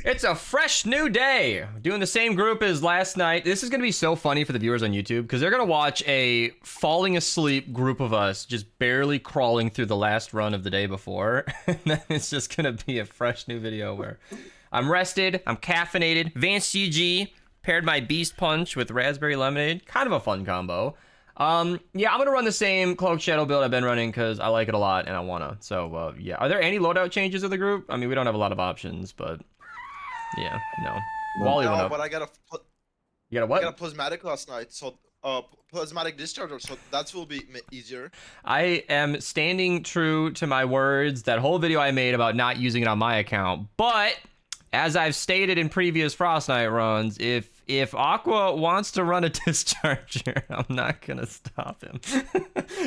It's a fresh new day. Doing the same group as last night. This is going to be so funny for the viewers on YouTube because they're going to watch a falling asleep group of us just barely crawling through the last run of the day before. And then it's just going to be a fresh new video where I'm rested, I'm caffeinated, Vance CG, paired my Beast Punch with Raspberry Lemonade. Kind of a fun combo. Yeah, I'm going to run the same Cloak Shadow build I've been running because I like it a lot and I want to. So, yeah. Are there any loadout changes of the group? I mean, we don't have a lot of options, but... Yeah, no. Wally went up. But I got a. You got a what? I got a plasmatic last night, so plasmatic discharger, so that will be easier. I am standing true to my words. That whole video I made about not using it on my account, but as I've stated in previous Frost Knight runs, if Aqua wants to run a discharger, I'm not gonna stop him.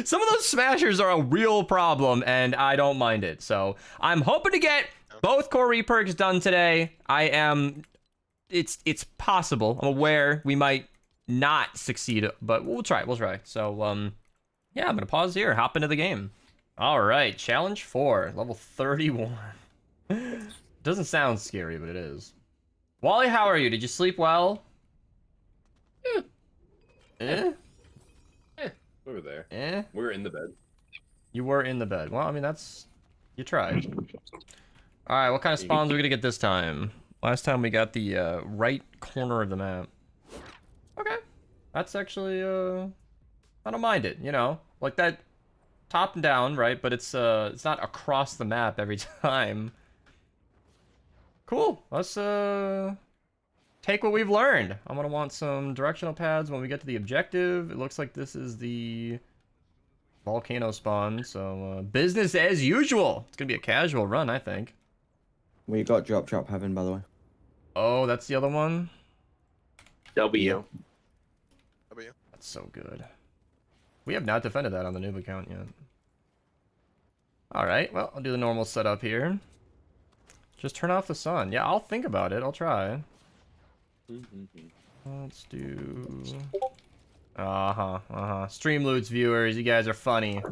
Some of those smashers are a real problem, and I don't mind it. So I'm hoping to get both core reperks done today. It's possible. I'm aware we might not succeed, but we'll try. So, yeah, I'm gonna pause here, hop into the game. All right, challenge 4, level 31. Doesn't sound scary, but it is. Wally, how are you? Did you sleep well? We were there. We were in the bed. You were in the bed. Well, I mean, you tried. All right, what kind of spawns are we gonna get this time? Last time we got the right corner of the map. Okay, that's actually I don't mind it. You know, like that, top and down, right? But it's not across the map every time. Cool. Let's take what we've learned. I'm gonna want some directional pads when we get to the objective. It looks like this is the volcano spawn, so business as usual. It's gonna be a casual run, I think. We got drop heaven, by the way. Oh, that's the other one? W. That's so good. We have not defended that on the noob account yet. Alright, well, I'll do the normal setup here. Just turn off the sun. Yeah, I'll think about it. I'll try. Let's do... Streamloots viewers, you guys are funny.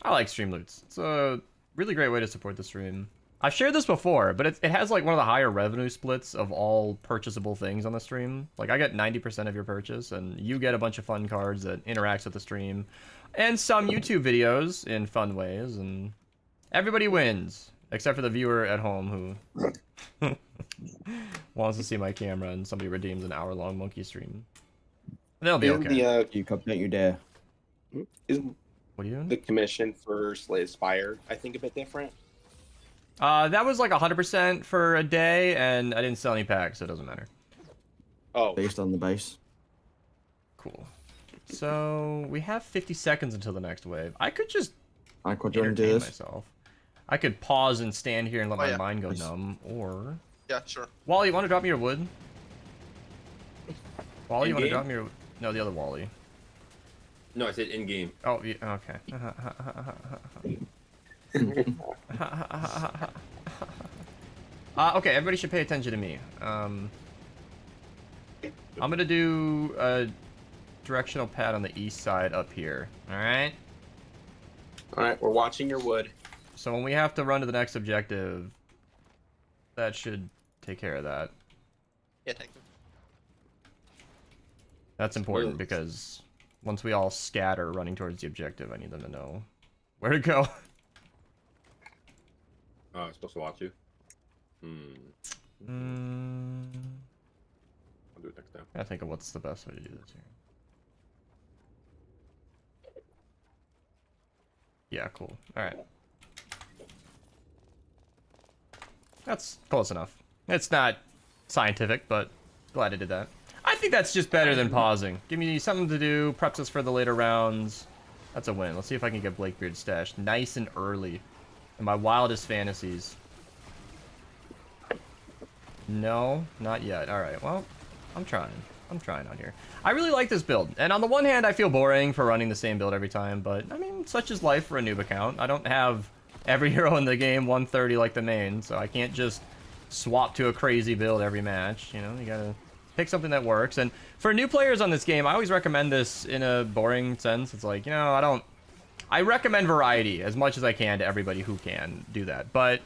I like Streamloots. It's a really great way to support the stream. I've shared this before, but it has like one of the higher revenue splits of all purchasable things on the stream. Like I get 90% of your purchase, and you get a bunch of fun cards that interacts with the stream, and some YouTube videos in fun ways, and everybody wins except for the viewer at home who wants to see my camera and somebody redeems an hour-long monkey stream. They'll be okay. You come, don't you dare. What are you doing? The commission for Slay Spire, I think, a bit different. That was like 100% for a day, and I didn't sell any packs, so it doesn't matter. Oh. Based on the base. Cool. So, we have 50 seconds until the next wave. I could just entertain myself. I could pause and stand here and let my mind go numb, or... Yeah, sure. Wally, you want to drop me your wood? Wally, you want to drop me your... No, the other Wally. No, I said in-game. Oh, yeah, okay. Okay, everybody should pay attention to me. I'm gonna do a directional pad on the east side up here. Alright? Alright, we're watching your wood. So when we have to run to the next objective, that should take care of that. Yeah, thank you. That's important because once we all scatter running towards the objective, I need them to know where to go. Oh, I'm supposed to watch you? I'll do it next time. I think of what's the best way to do this here. Yeah, cool. Alright. That's close enough. It's not scientific, but glad I did that. I think that's just better than pausing. Give me something to do, preps us for the later rounds. That's a win. Let's see if I can get Blakebeard stashed nice and early. In my wildest fantasies. No, not yet. Alright, well, I'm trying out here. I really like this build. And on the one hand, I feel boring for running the same build every time, but, I mean, such is life for a noob account. I don't have every hero in the game 130 like the main, so I can't just swap to a crazy build every match. You know, you gotta pick something that works. And for new players on this game, I always recommend this in a boring sense. It's like, you know, I recommend variety as much as I can to everybody who can do that. But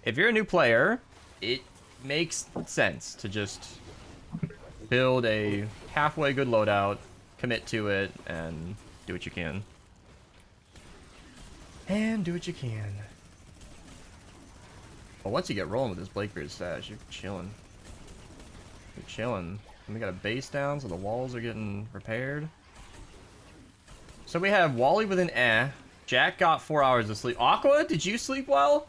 if you're a new player, it makes sense to just build a halfway good loadout, commit to it, and do what you can. And do what you can. Well, once you get rolling with this Blakebeard stash, you're chilling. You're chilling. And we got a base down, so the walls are getting repaired. So we have Wally with an eh. Jack got 4 hours of sleep. Aqua, did you sleep well?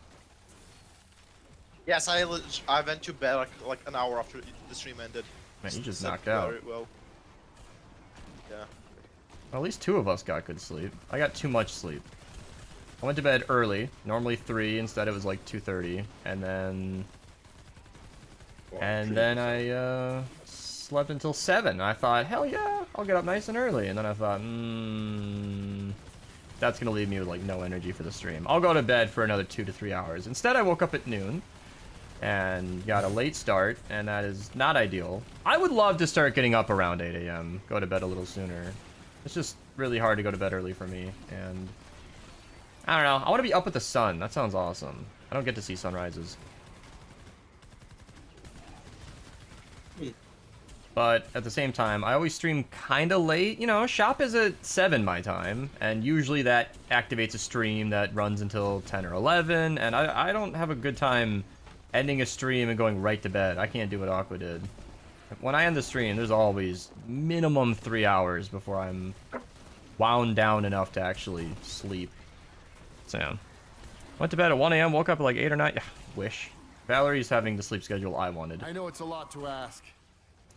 Yes, I went to bed like an hour after the stream ended. Man, you just Slept knocked out. very well. Yeah. Well, at least 2 of us got good sleep. I got too much sleep. I went to bed early, normally 3, instead it was like 2:30, and then I slept until 7. I thought, hell yeah, I'll get up nice and early, and then I thought, that's gonna leave me with like no energy for the stream. I'll go to bed for another 2 to 3 hours. Instead, I woke up at noon and got a late start, and that is not ideal. I would love to start getting up around 8 a.m., go to bed a little sooner. It's just really hard to go to bed early for me, and I don't know. I want to be up with the sun. That sounds awesome. I don't get to see sunrises. But at the same time, I always stream kind of late. You know, shop is at 7 my time, and usually that activates a stream that runs until 10 or 11, and I don't have a good time ending a stream and going right to bed. I can't do what Aqua did. When I end the stream, there's always minimum 3 hours before I'm wound down enough to actually sleep. So, went to bed at 1 a.m., woke up at like 8 or 9. Wish. Valerie's having the sleep schedule I wanted. I know it's a lot to ask.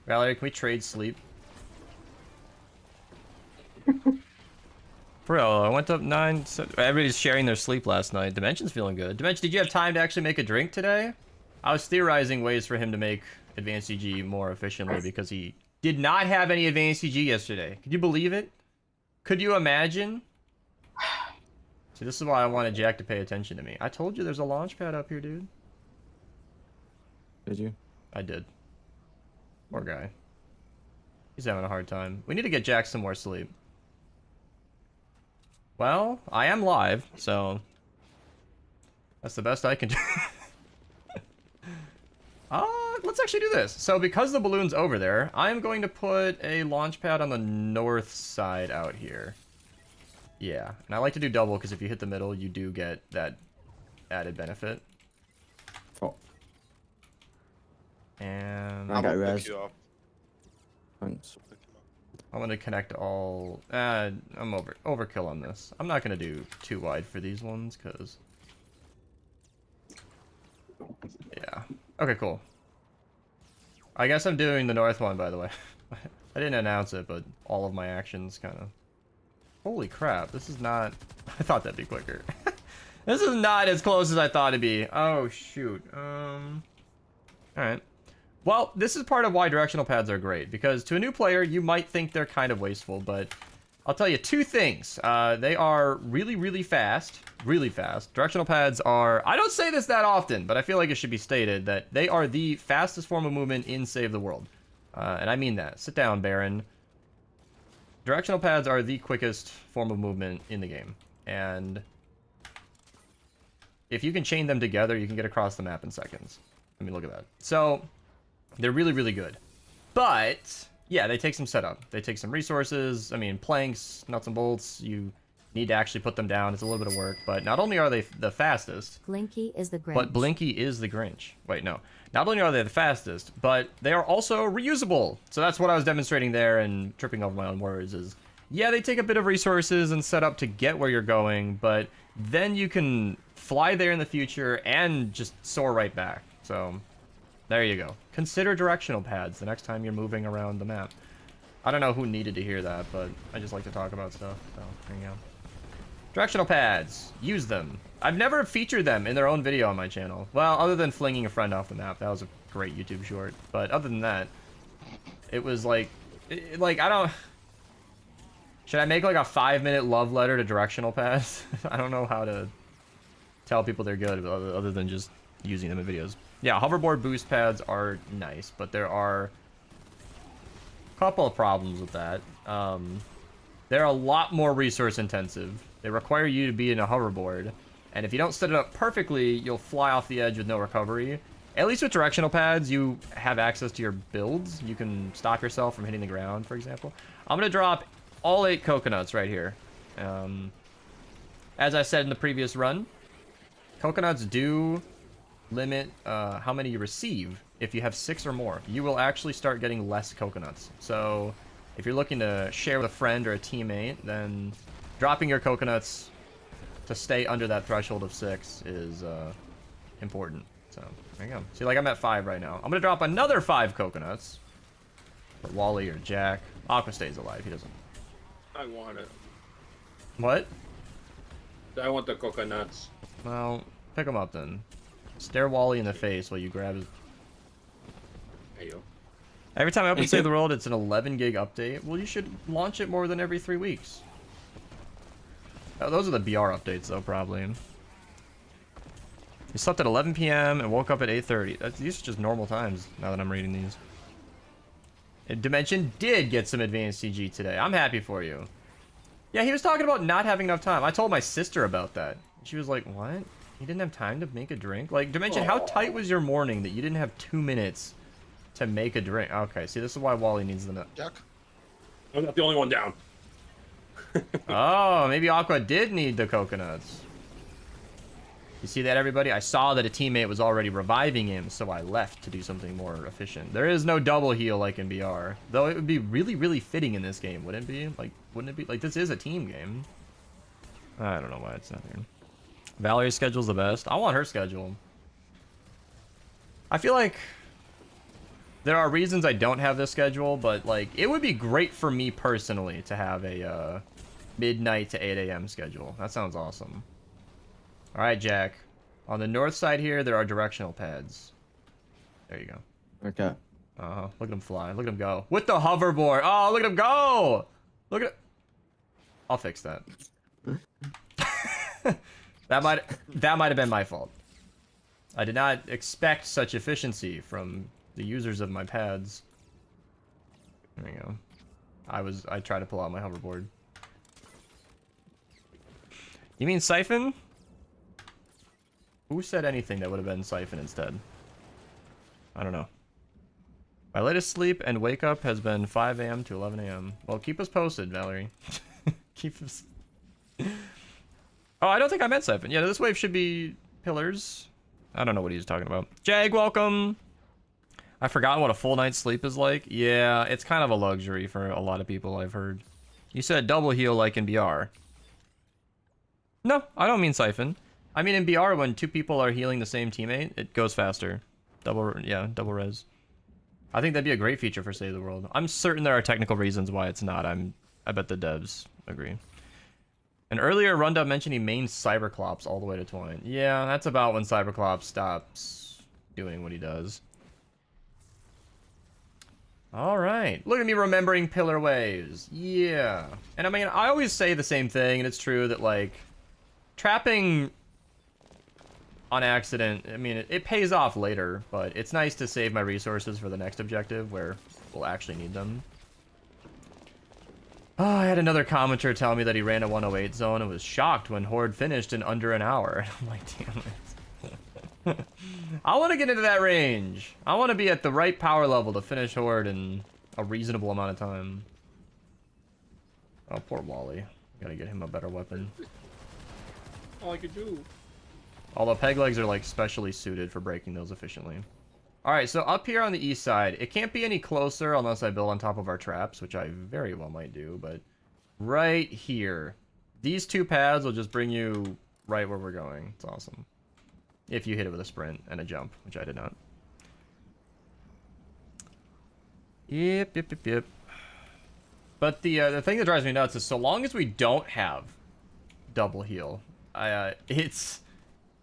Valerie, can we trade sleep? For real, I went up 9. So everybody's sharing their sleep last night. Dimension's feeling good. Dimension, did you have time to actually make a drink today? I was theorizing ways for him to make Advanced CG more efficiently because he did not have any Advanced CG yesterday. Could you believe it? Could you imagine? See, this is why I wanted Jack to pay attention to me. I told you there's a launch pad up here, dude. Did you? I did. Poor guy. He's having a hard time. We need to get Jack some more sleep. Well, I am live, so that's the best I can do. Let's actually do this. So because the balloon's over there, I'm going to put a launch pad on the north side out here. Yeah, and I like to do double because if you hit the middle, you do get that added benefit. Oh, And I I got will res. pick you up. Thanks. I'm gonna connect all. I'm overkill on this. I'm not gonna do too wide for these ones because. Yeah. Okay, cool. I guess I'm doing the north one, by the way. I didn't announce it, but all of my actions kind of. Holy crap! This is not. I thought that'd be quicker. This is not as close as I thought it'd be. Oh shoot. All right. Well, this is part of why directional pads are great, because to a new player, you might think they're kind of wasteful, but I'll tell you 2 things. They are really, really fast. Really fast. Directional pads are... I don't say this that often, but I feel like it should be stated that they are the fastest form of movement in Save the World. And I mean that. Sit down, Baron. Directional pads are the quickest form of movement in the game. And if you can chain them together, you can get across the map in seconds. I mean, look at that. So... they're really, really good. But, yeah, they take some setup. They take some resources. I mean, planks, nuts and bolts, you need to actually put them down. It's a little bit of work. But not only are they the fastest... Blinky is the Grinch. But Blinky is the Grinch. Wait, no. Not only are they the fastest, but they are also reusable. So that's what I was demonstrating there and tripping over my own words is... yeah, they take a bit of resources and setup to get where you're going, but then you can fly there in the future and just soar right back. So... there you go. Consider directional pads the next time you're moving around the map. I don't know who needed to hear that, but I just like to talk about stuff, so there you go. Directional pads. Use them. I've never featured them in their own video on my channel. Well, other than flinging a friend off the map. That was a great YouTube short. But other than that, it was like... I don't... should I make like a 5-minute love letter to directional pads? I don't know how to tell people they're good other than just using them in videos. Yeah, hoverboard boost pads are nice, but there are a couple of problems with that. They're a lot more resource intensive. They require you to be in a hoverboard, And if you don't set it up perfectly, you'll fly off the edge with no recovery. At least with directional pads, you have access to your builds. You can stop yourself from hitting the ground, for example. I'm going to drop all 8 coconuts right here. As I said in the previous run, coconuts do limit how many you receive. If you have 6 or more, you will actually start getting less coconuts. So if you're looking to share with a friend or a teammate, then dropping your coconuts to stay under that threshold of 6 is important. So there you go. See, like I'm at 5 right now. I'm gonna drop another 5 coconuts for Wally or Jack. Aqua stays alive. He doesn't. I want it. What? I want the coconuts. Well, pick him up then. Stare Wally in the face while you grab his. Hey, yo. Every time I open Save the World, it's an 11 gig update. Well, you should launch it more than every 3 weeks. Oh, those are the BR updates, though, probably. You slept at 11 p.m. and woke up at 8:30. These are just normal times, now that I'm reading these. And Dimension did get some advanced CG today. I'm happy for you. Yeah, he was talking about not having enough time. I told my sister about that. She was like, what? You didn't have time to make a drink? Like, Dimension, how tight was your morning that you didn't have 2 minutes to make a drink? Okay, see, this is why Wally needs the... Jack? I'm not the only one down. Oh, maybe Aqua did need the coconuts. You see that, everybody? I saw that a teammate was already reviving him, so I left to do something more efficient. There is no double heal like in BR. Though it would be really, really fitting in this game, wouldn't it be? Like, wouldn't it be? Like, this is a team game. I don't know why it's not here. Valerie's schedule's the best. I want her schedule. I feel like there are reasons I don't have this schedule, but, like, it would be great for me personally to have a midnight to 8 a.m. schedule. That sounds awesome. All right, Jack. On the north side here, there are directional pads. There you go. Okay. Uh-huh. Look at him fly. Look at him go. With the hoverboard. Oh, look at him go! Look at... I'll fix that. That might have been my fault. I did not expect such efficiency from the users of my pads. There you go. I tried to pull out my hoverboard. You mean Siphon? Who said anything that would have been Siphon instead? I don't know. My latest sleep and wake up has been 5 a.m. to 11 a.m. Well, keep us posted, Valerie. Keep us... Oh, I don't think I meant Siphon. Yeah, this wave should be pillars. I don't know what he's talking about. Jag, welcome! I've forgotten what a full night's sleep is like. Yeah, it's kind of a luxury for a lot of people, I've heard. You said double heal like in BR. No, I don't mean Siphon. I mean in BR, when 2 people are healing the same teammate, it goes faster. Double res. I think that'd be a great feature for Save the World. I'm certain there are technical reasons why it's not. I bet the devs agree. And earlier, Runda mentioned he mains Cyberclops all the way to 20. Yeah, that's about when Cyberclops stops doing what he does. Alright. Look at me remembering pillar waves. Yeah. And I mean, I always say the same thing, and it's true that, like, trapping on accident, I mean, it pays off later, but it's nice to save my resources for the next objective where we'll actually need them. Oh, I had another commenter tell me that he ran a 108 zone and was shocked when Horde finished in under an hour. I'm like, damn it. I want to get into that range. I want to be at the right power level to finish Horde in a reasonable amount of time. Oh, poor Wally. Gotta get him a better weapon. All I could do. Although peg legs are like specially suited for breaking those efficiently. Alright, so up here on the east side, it can't be any closer unless I build on top of our traps, which I very well might do, but right here. These 2 pads will just bring you right where we're going. It's awesome. If you hit it with a sprint and a jump, which I did not. Yep. But the thing that drives me nuts is so long as we don't have double heal, it's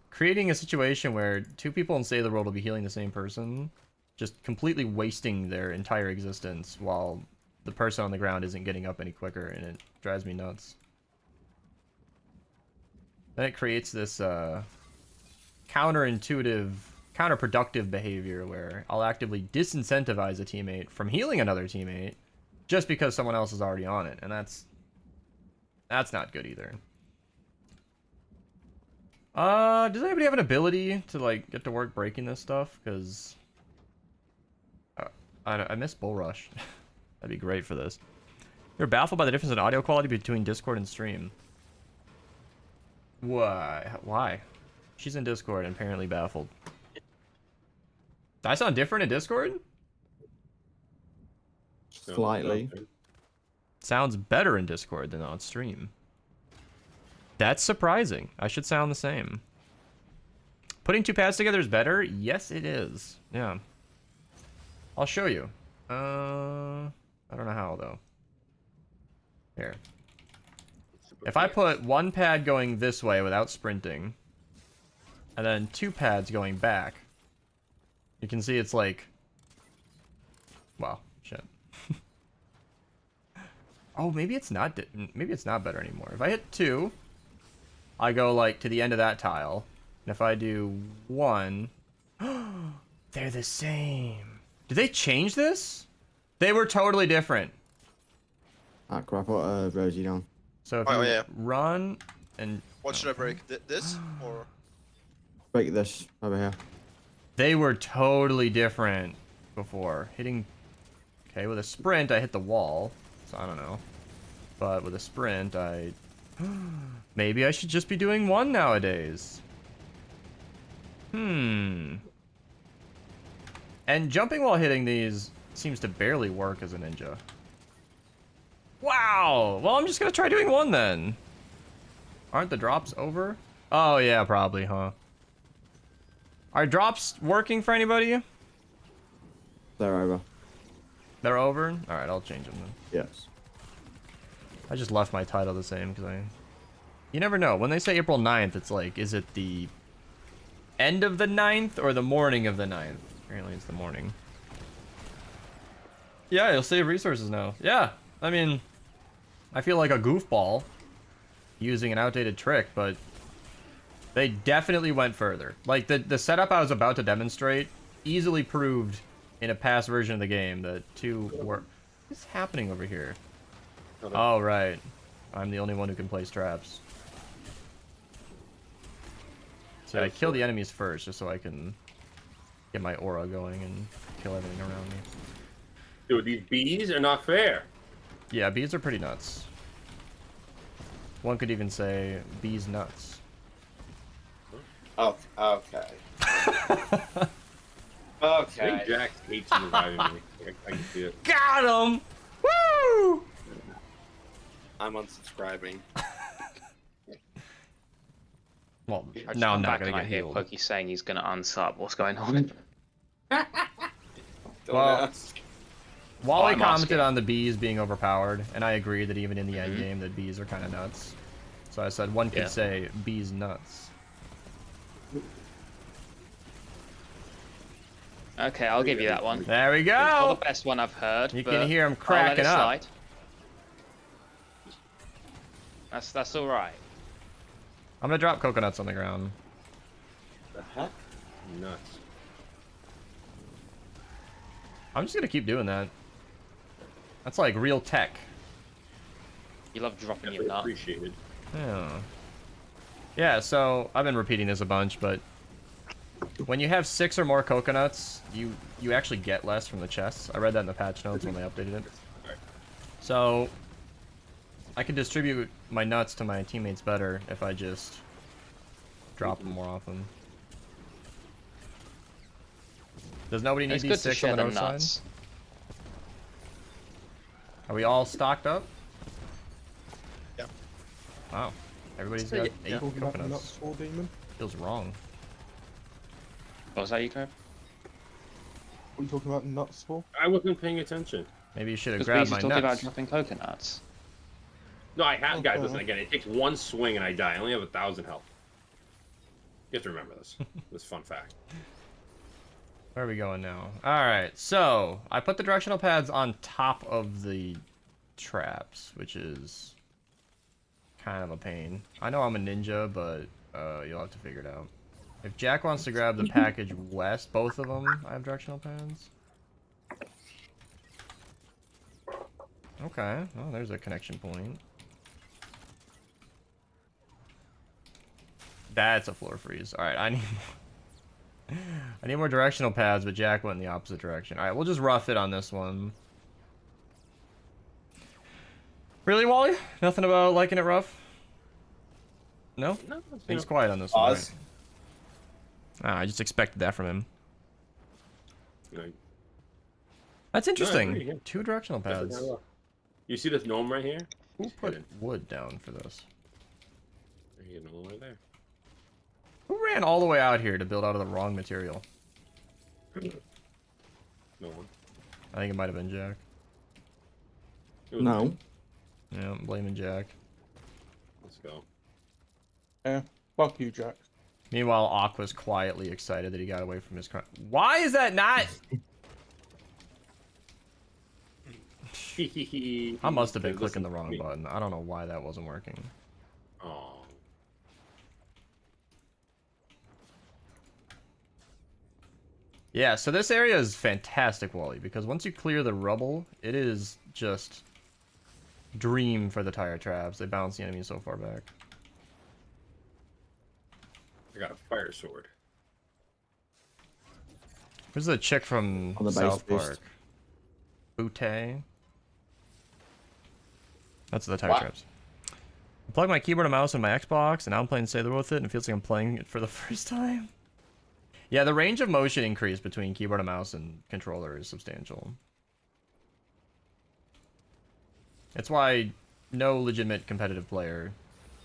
creating a situation where 2 people in Save the World will be healing the same person, just completely wasting their entire existence while the person on the ground isn't getting up any quicker, and it drives me nuts. Then it creates this counterproductive behavior where I'll actively disincentivize a teammate from healing another teammate just because someone else is already on it, and that's not good either. Does anybody have an ability to like get to work breaking this stuff? Because I miss Bull Rush. That'd be great for this. You're baffled by the difference in audio quality between Discord and stream. Why? Why? She's in Discord and apparently baffled. Do I sound different in Discord? Slightly. Sounds better in Discord than on stream. That's surprising. I should sound the same. Putting two pads together is better? Yes, it is. Yeah. I'll show you. I don't know how, though. Here. If I put one pad going this way without sprinting, and then two pads going back, you can see it's like... Wow, shit. Oh, maybe it's not better anymore. If I hit 2, I go like to the end of that tile. And if I do 1, they're the same. Did they change this? They were totally different. Ah, crap, I put Rosie down. So if you run and... What should I break? This or? Break this over here. They were totally different before. Hitting... Okay, with a sprint, I hit the wall. So I don't know. But with a sprint, I... Maybe I should just be doing 1 nowadays. And jumping while hitting these seems to barely work as a ninja. Wow! Well, I'm just gonna try doing 1 then. Aren't the drops over? Oh, yeah, probably, huh? Are drops working for anybody? They're over. They're over? Alright, I'll change them then. Yes. I just left my title the same because I... You never know. When they say April 9th, it's like, is it the end of the 9th or the morning of the 9th? Apparently it's the morning. Yeah, you'll save resources now. Yeah, I mean, I feel like a goofball using an outdated trick, but they definitely went further. Like, the setup I was about to demonstrate easily proved in a past version of the game that 2 were... What's happening over here? Oh, right. I'm the only one who can place traps. So I kill the enemies first, just so I can get my aura going and kill everything around me. Dude, these bees are not fair. Yeah, bees are pretty nuts. One could even say bees nuts. Oh, okay. I Okay. think Jax hates reviving me. I can see it. Got him! Woo! I'm unsubscribing. Well, I just now I'm come not back gonna and I get hear healed. Pokey saying he's gonna unsub. What's going on? Don't Well, ask. Wally I'm commented asking. on the bees being overpowered, and I agree that even in the Mm-hmm. end game, that bees are kind of nuts. So I said one could Yeah. say bees nuts. Okay, I'll give you that one. There we It's not go. the best one I've heard. You but can hear 'em I'll let cracking it up. slide. That's all right. I'm gonna drop coconuts on the ground. The heck? Nuts. I'm just gonna keep doing that. That's like real tech. You love dropping your Definitely nut. appreciated. Yeah. Yeah, so I've been repeating this a bunch, but when you have 6 or more coconuts, you actually get less from the chests. I read that in the patch notes when they updated it. So I can distribute my nuts to my teammates better if I just drop them more often. Does nobody need It's these good to 6 share on the the north side? nuts. Are we all stocked up? Yeah. Wow. Everybody's got 8 coconuts. Demon? Feels wrong. What was that, you, Crab? What are you talking about nuts for? I wasn't paying attention. Maybe you should have Because grabbed Bees my is talking about nuts. dropping coconuts. No, I have, guys. Okay. Listen, again, it takes 1 swing and I die. I only have 1,000 health. You have to remember this. This fun fact. Where are we going now? Alright, so I put the directional pads on top of the traps, which is kind of a pain. I know I'm a ninja, but you'll have to figure it out. If Jack wants to grab the package west, both of them, I have directional pads. Okay, well, there's a connection point. That's a floor freeze. All right, I need I need more directional pads, but Jack went in the opposite direction. All right, we'll just rough it on this one. Really, Wally? Nothing about liking it rough? No? No, He's quiet on this one. Pause. Right? Ah, I just expected that from him. Like, That's interesting. agree, yeah. 2 directional definitely pads. kinda rough. You see this gnome right here? Who He's put hidden. wood down for this? There's a gnome right there. Who ran all the way out here to build out of the wrong material? No one. I think it might have been Jack. It was No. me. Yeah, I'm blaming Jack. Let's go. Yeah. Fuck you, Jack. Meanwhile, Aqua's quietly excited that he got away from his crime. Why is that not? I must have been clicking the wrong button. I don't know why that wasn't working. Oh. Yeah, so this area is fantastic, Wally, because once you clear the rubble, it is just dream for the tire traps. They bounce the enemies so far back. I got a fire sword. Who's the chick from On the base South boost. Park? Butte. That's the tire What? traps. I plug my keyboard and mouse in my Xbox, and now I'm playing Say the World with it, and it feels like I'm playing it for the first time. Yeah, the range of motion increase between keyboard and mouse and controller is substantial. That's why no legitimate competitive player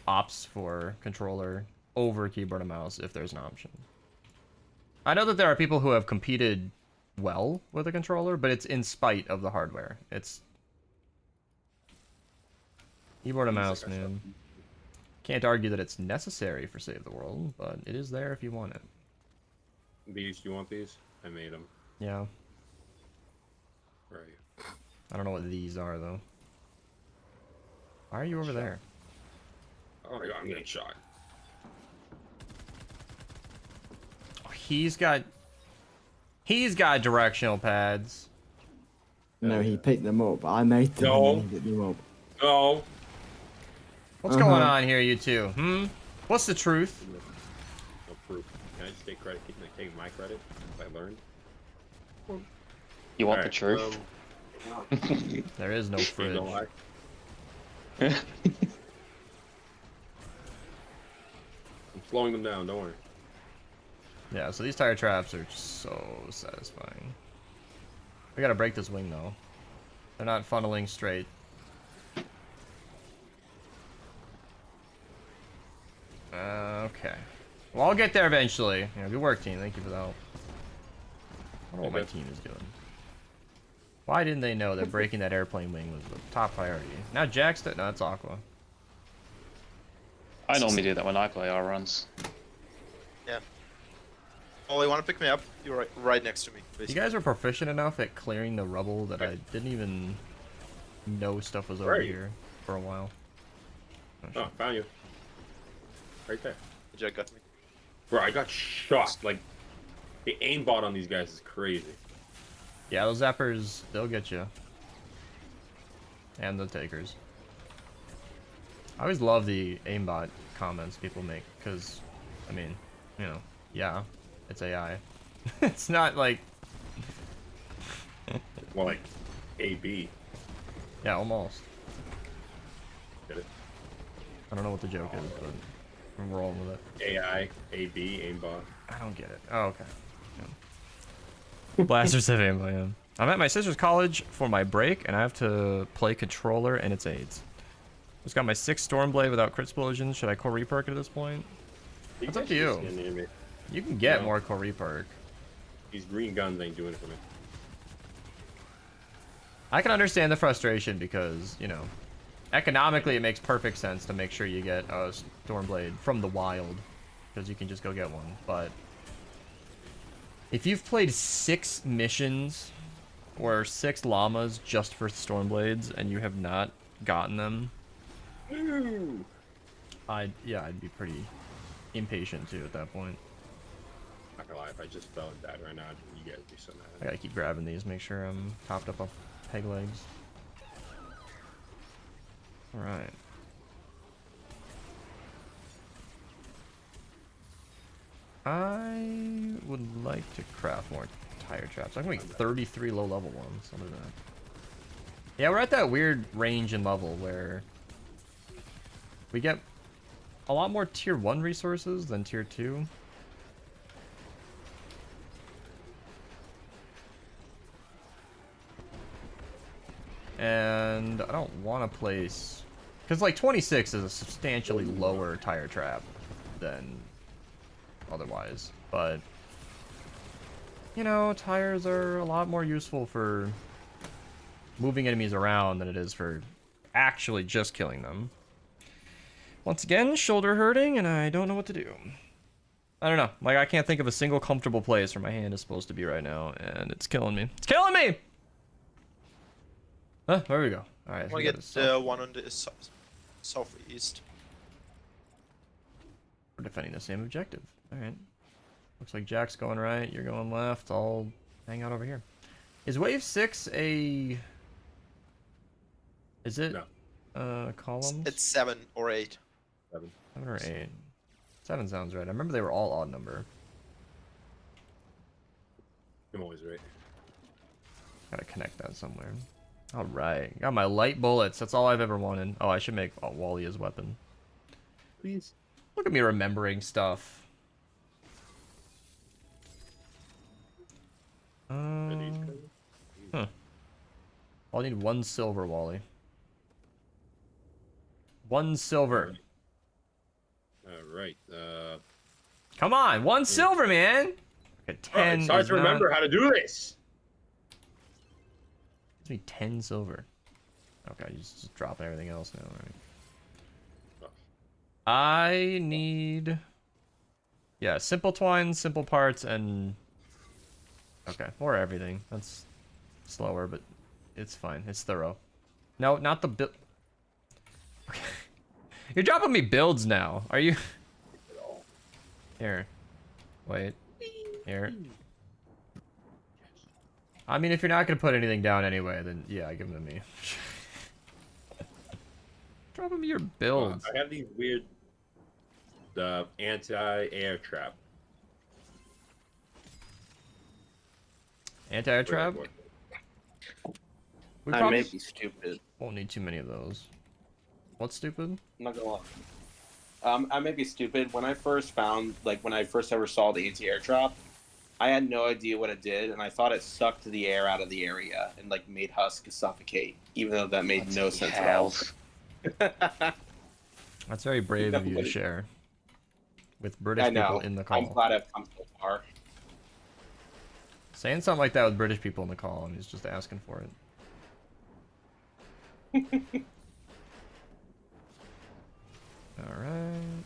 opts for controller over keyboard and mouse if there's an option. I know that there are people who have competed well with a controller, but it's in spite of the hardware. It's keyboard and mouse, man. Can't argue that it's necessary for Save the World, but it is there if you want it. These, you want these? I made them. Yeah. Where are you? I don't know what these are, though. Why are you over there? Oh my god, I'm getting shot. Oh, he's got directional pads. No, he picked them up. I made them. No. And he picked them up. No! What's going on here, you two? What's the truth? No proof. Can I just take credit? Can I take my credit? If I learned? You want the Alright, truth? There is no You fridge. know why? I'm slowing them down, don't worry. Yeah, so these tire traps are so satisfying. We gotta break this wing, though. They're not funneling straight. Okay. Well, I'll get there eventually. Yeah, good work, team. Thank you for the help. I don't know what my team is doing. Why didn't they know that breaking that airplane wing was the top priority? Now Jack's no, that's Aqua. I normally do that when I play our runs. Yeah. Oh, you want to pick me up? You're right next to me. You Basically. guys are proficient enough at clearing the rubble that I didn't even know stuff was Where over are you? here for a while. Oh, found you. Right there. Jack got me. Bro, I got shot. Like, the aimbot on these guys is crazy. Yeah, those zappers, they'll get you. And the takers. I always love the aimbot comments people make, because, I mean, you know, yeah, it's AI. It's not like, Well, like, AB. yeah, almost. Get it? I don't know what the joke is, but I'm rolling with it. AI, AB, aimbot. I don't get it. Oh, okay. Yeah. Blasters have aimbot, yeah. I'm at my sister's college for my break, and I have to play controller and its aids. Just got my 6th Stormblade without crit explosions. Should I core reperk at this point? That's up to you. Stand near me. You can get No. more core reperk. These green guns ain't doing it for me. I can understand the frustration because, you know, economically it makes perfect sense to make sure you get a Stormblade from the wild, because you can just go get one. But if you've played 6 missions or 6 llamas just for Stormblades and you have not gotten them, Ooh. I'd be pretty impatient too at that point. Not gonna lie, if I just fell and died right now, you guys would be so I mad. gotta keep grabbing these, make sure I'm topped up on peg legs. Alright. I would like to craft more tire traps. I'm going to make 33 low-level ones. I'll do that. Yeah, we're at that weird range in level where we get a lot more tier 1 resources than tier 2. And I don't want to place... Because, like, 26 is a substantially lower tire trap than otherwise. But, you know, tires are a lot more useful for moving enemies around than it is for actually just killing them. Once again, shoulder hurting, and I don't know what to do. I don't know. Like, I can't think of a single comfortable place where my hand is supposed to be right now, and it's killing me. It's killing me! Huh, there we go. Alright, I want to get the one on the southeast. We're defending the same objective. Alright. Looks like Jack's going right, you're going left. I'll hang out over here. Is wave 6 a... Is it columns? It's 7 or 8. 7. 7 or 8. 7 sounds right. I remember they were all odd number. I'm always right. Gotta connect that somewhere. Alright. Got my light bullets. That's all I've ever wanted. Oh, I should make Wally as weapon. Please. Look at me remembering stuff. Huh. I'll need 1 silver, Wally. 1 silver. Alright. Come on, 1 silver, man! Okay, 10 it's hard is to remember not... how to do this. Gives me 10 silver. Okay, just dropping everything else now, alright. I need... Yeah, simple twines, simple parts, and... Okay, or everything. That's slower, but it's fine. It's thorough. No, not the build... Okay. You're dropping me builds now. Are you... Here. Wait. Here. I mean, if you're not going to put anything down anyway, then yeah, give them to me. Dropping me your builds. I have these weird anti-air trap. Anti-air trap? We I probably may be stupid. won't need too many of those. What's stupid? I'm not gonna lie. I may be stupid. When I first found, like, when I first ever saw the anti-air trap, I had no idea what it did, and I thought it sucked the air out of the area and, like, made Husk suffocate, even though that made no sense at all. That's very brave of you to share with British I know. people in the call. I'm glad I've come so far. Saying something like that with British people in the call, and he's just asking for it. Alright.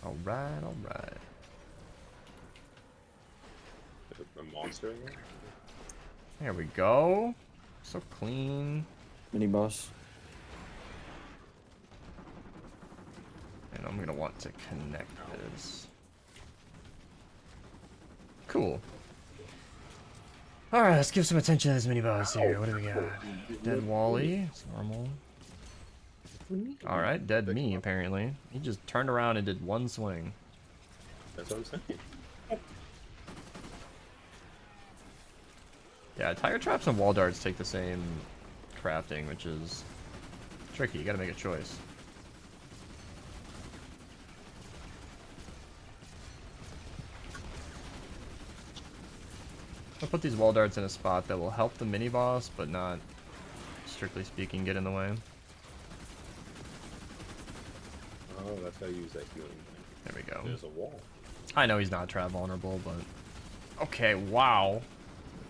Alright, alright. A monster in there? There we go. So clean. Mini boss. And I'm gonna want to connect this. Cool. Alright, let's give some attention to this mini boss here. What do we got? Dead Wally. It's normal. Alright, dead me, apparently. He just turned around and did 1 swing. That's what I'm saying. Yeah, tire traps and wall darts take the same crafting, which is tricky. You gotta make a choice. I'll put these wall darts in a spot that will help the mini boss, but not, strictly speaking, get in the way. Oh, that's how you use that healing thing. There we go. There's a wall. I know he's not trap vulnerable, but... Okay, wow.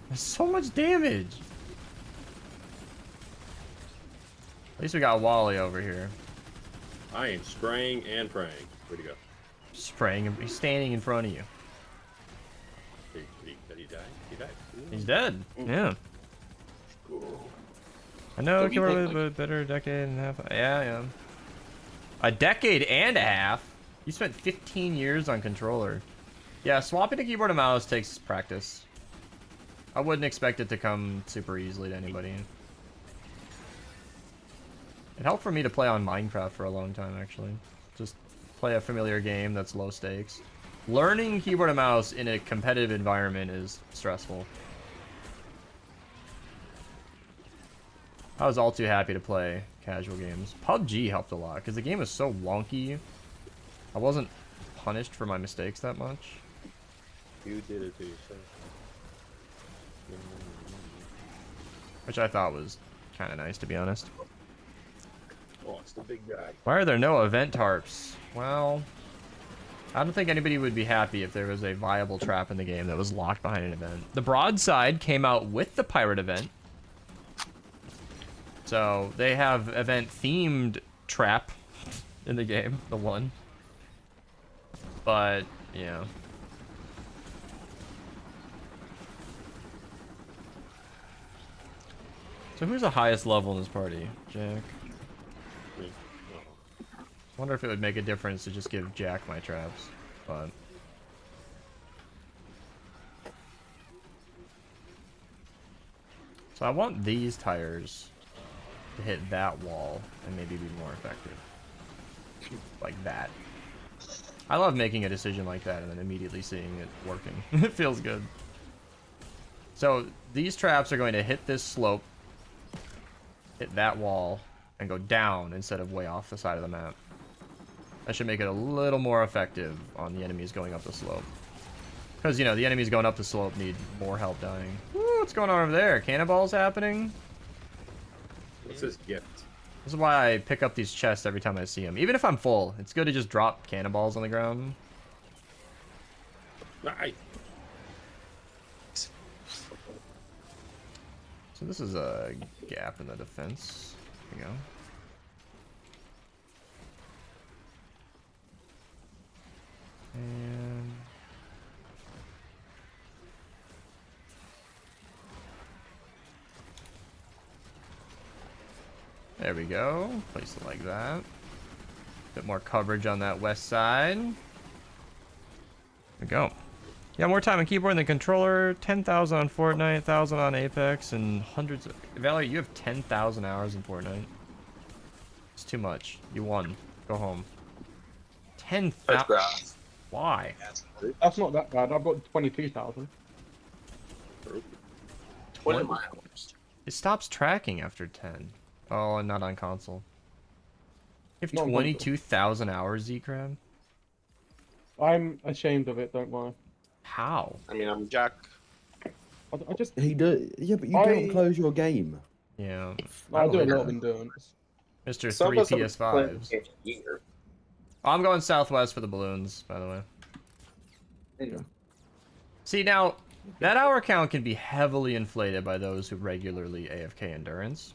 There's so much damage! At least we got Wally over here. I am spraying and praying. Where'd he go? Spraying him. He's standing in front of you. Did he die? He died. He's dead. Yeah. I know, So it we came take, a like- bit better decade and a half. Yeah, yeah. A decade and a half? You spent 15 years on controller. Yeah, swapping to keyboard and mouse takes practice. I wouldn't expect it to come super easily to anybody. It helped for me to play on Minecraft for a long time, actually. Just play a familiar game that's low stakes. Learning keyboard and mouse in a competitive environment is stressful. I was all too happy to play casual games. PUBG helped a lot because the game was so wonky. I wasn't punished for my mistakes that much. You did it to yourself. Which I thought was kind of nice, to be honest. Oh, it's the big guy. Why are there no event tarps? Well, I don't think anybody would be happy if there was a viable trap in the game that was locked behind an event. The broadside came out with the pirate event. So they have event-themed trap in the game, the one. But, yeah. So who's the highest level in this party? Jack? Me. Wonder if it would make a difference to just give Jack my traps, but... So I want these tires to hit that wall and maybe be more effective. Like that. I love making a decision like that and then immediately seeing it working. It feels good. So these traps are going to hit this slope, hit that wall, and go down instead of way off the side of the map. That should make it a little more effective on the enemies going up the slope. Because, you know, the enemies going up the slope need more help dying. Woo, what's going on over there? Cannonballs happening? What's this gift? This is why I pick up these chests every time I see them. Even if I'm full, it's good to just drop cannonballs on the ground. Nice. So this is a gap in the defense. There we go. And... there we go. Place it like that. Bit more coverage on that west side. There we go. Yeah, more time on keyboard than controller. 10,000 on Fortnite, 1,000 on Apex, and hundreds of... Valerie, you have 10,000 hours in Fortnite. It's too much. You won. Go home. 10,000? Why? That's not that bad. I've got 22,000. 20 miles. It stops tracking after 10. Oh, and not on console. You have Not on console. 22,000 hours, Z-Crab? I'm ashamed of it, don't lie. How? I mean, I'm Jack. I just He do. Yeah, but you I- don't close your game. Yeah. I do a believe lot of it. endurance. Mr. some 3 of us have PS5s. played here. I'm going southwest for the balloons, by the way. Yeah. See, now, that hour count can be heavily inflated by those who regularly AFK endurance.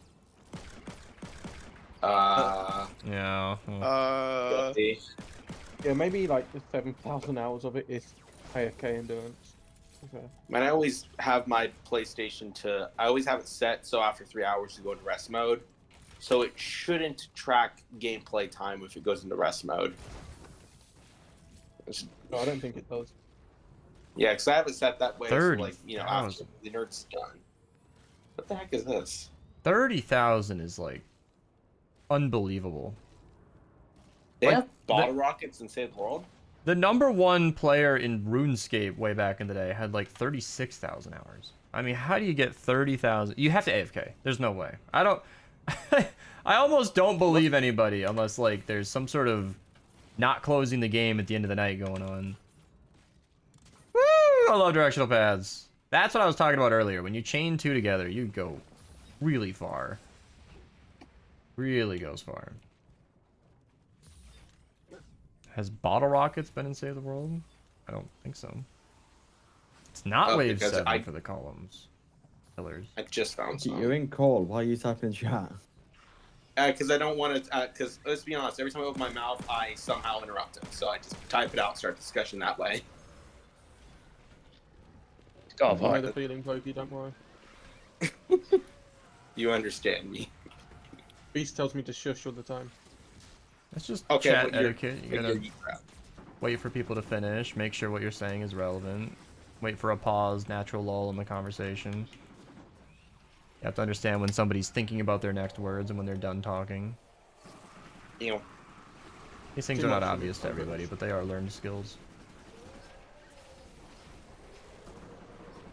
Yeah. Guilty. Yeah, maybe like the 7,000 hours of it is AFK endurance. Okay. Man, I always have my PlayStation to. I always have it set so after 3 hours to go into rest mode. So it shouldn't track gameplay time if it goes into rest mode. No, I don't think it does. Yeah, because I have it set that way. So like, you know, after 30,000. the nerd's done. What the heck is this? 30,000 is, like, unbelievable. They Like, have bottle rockets in Save the World? The #1 player in RuneScape way back in the day had, like, 36,000 hours. I mean, how do you get 30,000? You have to AFK. There's no way. I don't... I almost don't believe anybody unless, like, there's some sort of not closing the game at the end of the night going on. Woo! I love directional paths. That's what I was talking about earlier. When you chain two together, you go really far. Really goes far. Has bottle rockets been in Save the World? I don't think so. It's not Oh, wave because 7 for the columns. Pillars. I just found some. You're in call. Why are you typing chat? Because I don't want to. Because let's be honest, every time I open my mouth, I somehow interrupt it. So I just type it out, start discussion that way. God, I know fuck. the feeling, Pokey, don't worry. You understand me. Beast tells me to shush all the time. It's just Okay, chat but you're- etiquette. You but gotta you're- wait for people to finish, make sure what you're saying is relevant, wait for a pause, natural lull in the conversation. You have to understand when somebody's thinking about their next words and when they're done talking. You know, These things Too are not much of obvious to it. everybody, but they are learned skills.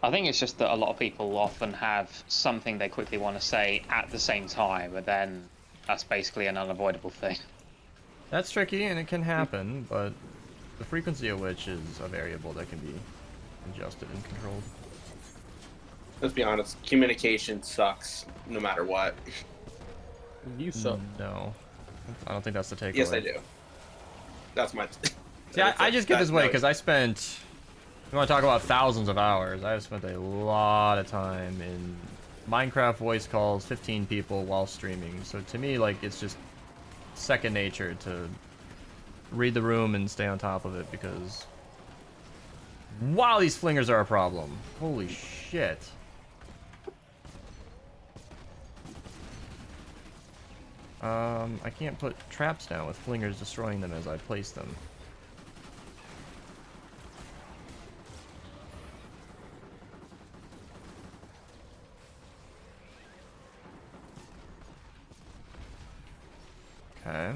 I think it's just that a lot of people often have something they quickly want to say at the same time, but then that's basically an unavoidable thing. That's tricky and it can happen, but the frequency of which is a variable that can be adjusted and controlled. Let's be honest, communication sucks no matter what. You suck. No. I don't think that's the takeaway. Yes, I do. That's my. See, I just get this way because I spent. You want to talk about thousands of hours? I have spent a lot of time in Minecraft voice calls, 15 people while streaming. So to me, like, it's just second nature to read the room and stay on top of it because. Wow, these flingers are a problem. Holy shit. I can't put traps down with flingers destroying them as I place them. Okay.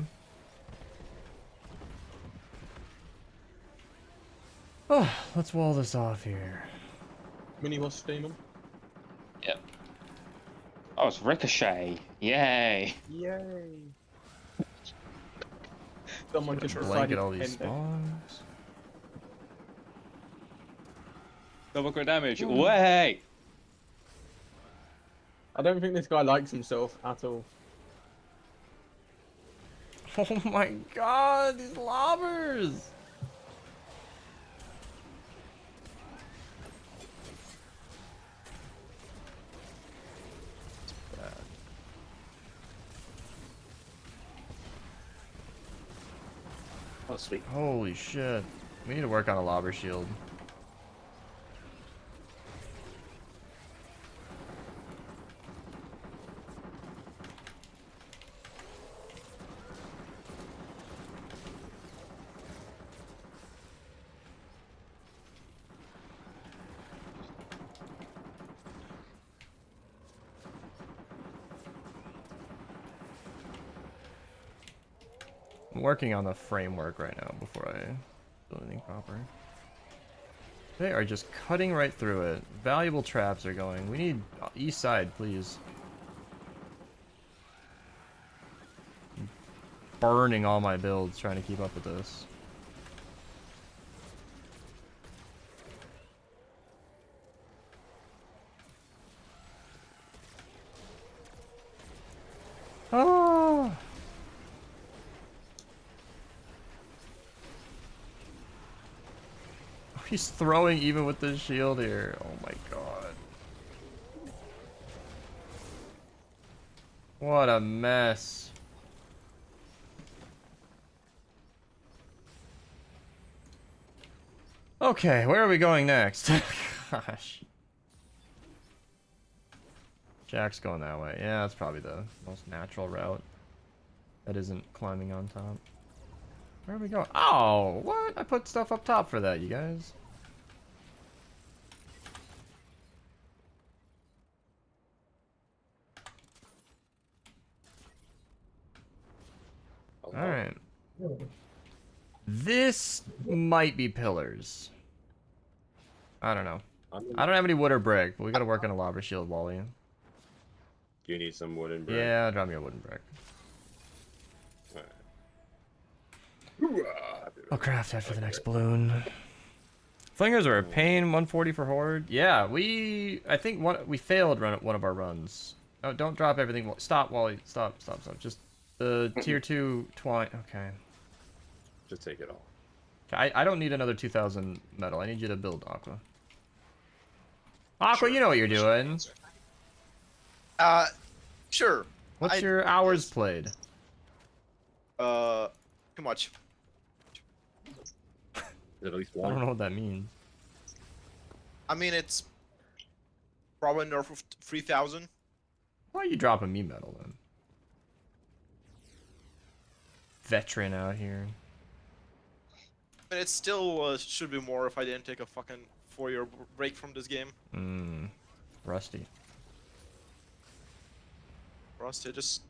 Oh, let's wall this off here. Mini was steaming. Yep. Oh, it's Ricochet. Yay. Yay. Someone just Blanket decided all to these end it. spawns. Double crit damage. Way. I don't think this guy likes himself at all. Oh my god, these lobbers! It's bad. Oh, sweet. Holy shit. We need to work on a lobber shield. I'm working on the framework right now before I build anything proper. They are just cutting right through it. Valuable traps are going. We need east side, please. I'm burning all my builds trying to keep up with this. Oh! He's throwing even with the shield here. Oh my god. What a mess. Okay, where are we going next? Gosh. Jack's going that way. Yeah, that's probably the most natural route. That isn't climbing on top. Where are we going? Oh, what? I put stuff up top for that, you guys. Alright. This might be pillars. I don't know. I don't have any wood or brick, but we gotta work on a lava shield, Wally. Do you need some wooden brick? Yeah, drop me a wooden brick. I'll craft that for the next balloon. Flingers are a pain. 140 for Horde. Yeah, I think we failed one of our runs. Oh, don't drop everything. Stop, Wally. Stop. Just the tier 2 twine. Okay. Just take it all. I don't need another 2,000 metal. I need you to build Aqua. Aqua, you know what you're doing. Sure. What's your hours played? Too much. Is it at least I one? don't know what that means. I mean, it's probably north of 3,000. Why are you dropping me metal then? Veteran out here. But it still should be more if I didn't take a fucking 4-year break from this game. Rusty. Rusty, just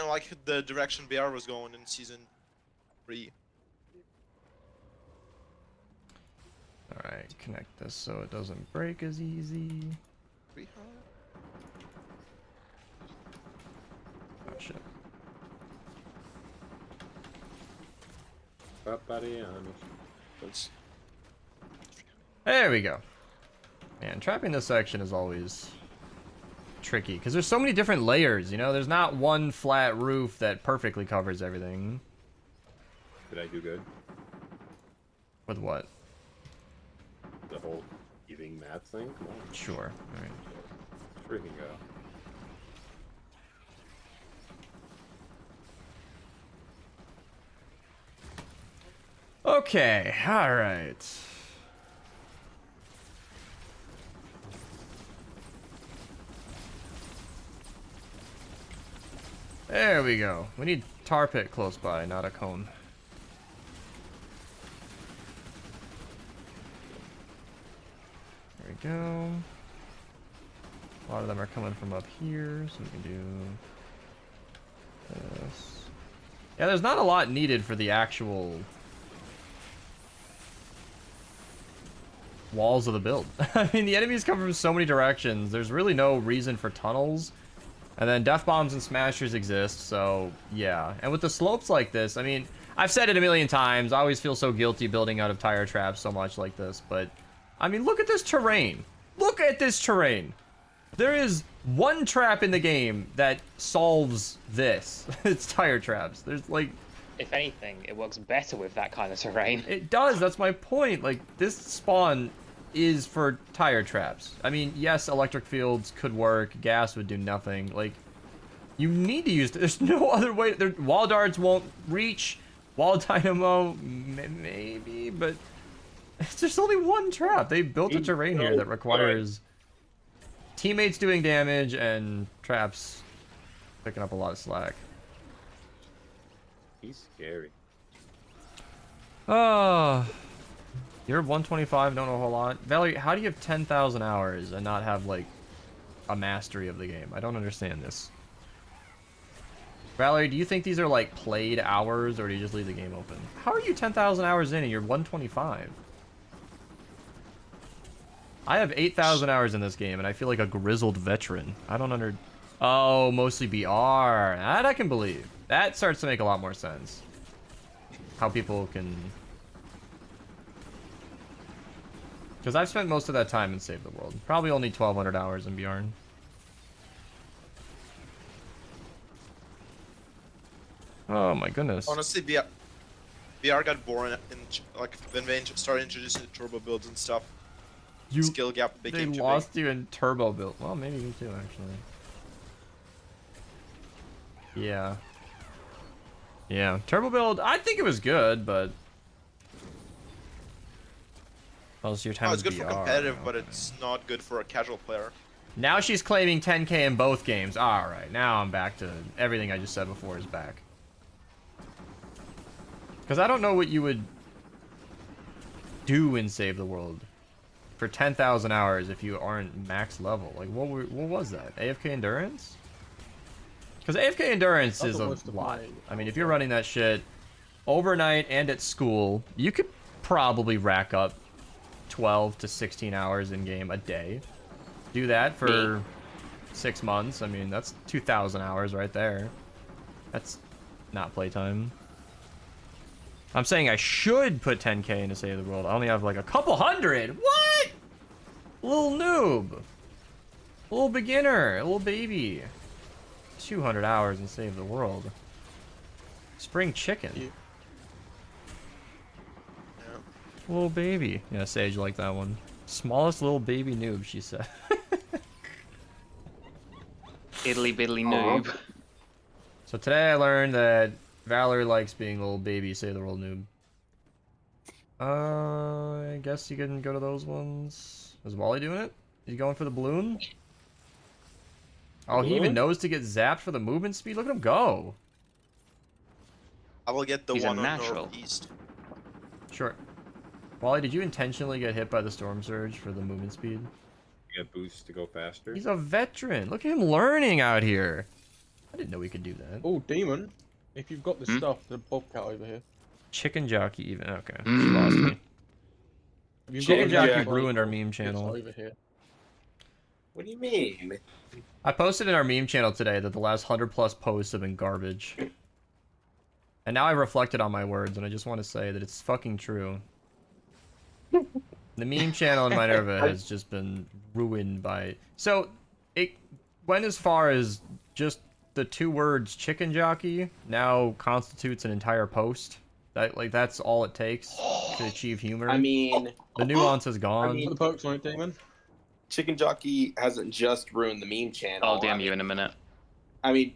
like the direction BR was going in season 3. Alright, connect this so it doesn't break as easy. Oh shit. There we go. Man, trapping this section is always tricky because there's so many different layers, you know? There's not one flat roof that perfectly covers everything. Did I do good? With what? The whole giving math thing? Come on. Sure. Alright. Freaking go. Okay, alright. There we go. We need tar pit close by, not a cone. There we go. A lot of them are coming from up here, so we can do this. Yeah, there's not a lot needed for the actual walls of the build. I mean, the enemies come from so many directions. There's really no reason for tunnels. And then death bombs and smashers exist, so yeah. And with the slopes like this, I mean, I've said it a million times. I always feel so guilty building out of tire traps so much like this, but I mean, look at this terrain. Look at this terrain. There is one trap in the game that solves this. It's tire traps. There's like... If anything, it works better with that kind of terrain. It does, that's my point. Like, this spawn is for tire traps. I mean, yes, electric fields could work, gas would do nothing. Like, you need to use... There's no other way... Wall darts won't reach. Wall dynamo, maybe, but... There's only one trap. They built a terrain here that requires teammates doing damage and traps picking up a lot of slack. He's scary. You're 125, don't know a whole lot. Valerie, how do you have 10,000 hours and not have, like, a mastery of the game? I don't understand this. Valerie, do you think these are, like, played hours, or do you just leave the game open? How are you 10,000 hours in and you're 125? I have 8,000 hours in this game, and I feel like a grizzled veteran. I don't under... Oh, mostly BR. That I can believe. That starts to make a lot more sense. How people can... Because I've spent most of that time in Save the World. Probably only 1,200 hours in Bjorn. Oh my goodness. Honestly, BR got boring like when they started introducing the turbo builds and stuff. Skill gap They became too lost you in turbo build. Well, maybe me too, actually. Yeah. Yeah, turbo build, I think it was good, but... Most of your time Oh, it's is good for BR. competitive, but Okay. it's not good for a casual player. Now she's claiming 10k in both games. Alright, now I'm back to... Everything I just said before is back. Because I don't know what you would do in Save the World for 10,000 hours if you aren't max level. Like, what was that? AFK Endurance? Because AFK Endurance That's is the a worst of lot. mine. I mean, if you're running that shit overnight and at school, you could probably rack up 12 to 16 hours in game a day. Do that for 6 months. I mean, that's 2,000 hours right there. That's not playtime. I'm saying I should put 10k into Save the World. I only have like a couple hundred. What? Little noob. Little beginner. Little baby. 200 hours in Save the World. Spring chicken. Yeah. Little baby. Yeah, Sage liked that one. Smallest little baby noob, she said. Diddly biddly noob. So today I learned that Valerie likes being little baby Save the World noob. I guess you can go to those ones. Is Wally doing it? Is he going for the balloon? Oh, he even knows to get zapped for the movement speed? Look at him go. I will get the He's a one on natural. northeast. Sure. Wally, did you intentionally get hit by the storm surge for the movement speed? You got boosts to go faster. He's a veteran. Look at him learning out here. I didn't know we could do that. Oh, demon. If you've got the stuff, the bobcat over here. Chicken jockey even. Okay. She lost me. Have you Chicken got a Jockey map ruined our of meme it's channel. over here? What do you mean? I posted in our meme channel today that the last 100+ posts have been garbage. And now I reflected on my words, and I just want to say that it's fucking true. The meme channel in Minerva has just been ruined by... So, it went as far as just the 2 words chicken jockey now constitutes an entire post. That's all it takes to achieve humor. I mean, the nuance is gone. I mean, Put the pokes on it, Damon. Chicken Jockey hasn't just ruined the meme channel. I'll DM you in a minute. I mean,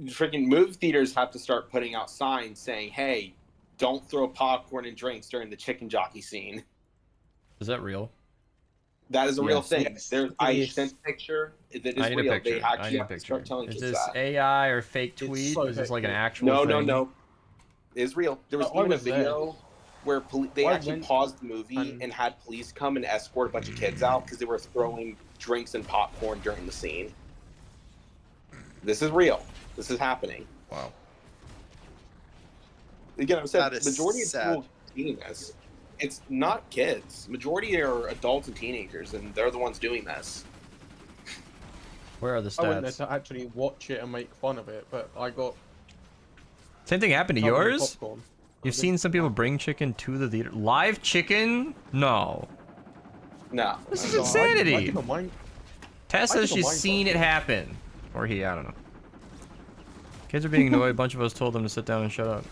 freaking movie theaters have to start putting out signs saying, "Hey, don't throw popcorn and drinks during the chicken jockey scene." Is that real? That is a real Yes. thing. Yes, I it is. sent a picture. That is I need real. a picture. They I actually need a have to picture. start telling Is kids this that. AI or fake It's tweet? so Is this like an hectic. actual No, thing? no, no. It's real. There was I even a was there. video where they I actually went paused the movie and- and had police come and escort a bunch of kids out because they were throwing drinks and popcorn during the scene. This is real. This is happening. Wow. Again, I said That is majority of sad. people doing this. It's not kids. Majority are adults and teenagers, and they're the ones doing this. Where are the I went there stats? to actually watch it and make fun of it, but I got Same thing happened to covered in yours? popcorn. You've seen some people bring chicken to the theater. Live chicken? No. No. This is So insanity. I did a mine- Tess I says think a she's Minecraft seen it video. happen. Or he, I don't know. Kids are being annoyed. A bunch of us told them to sit down and shut up.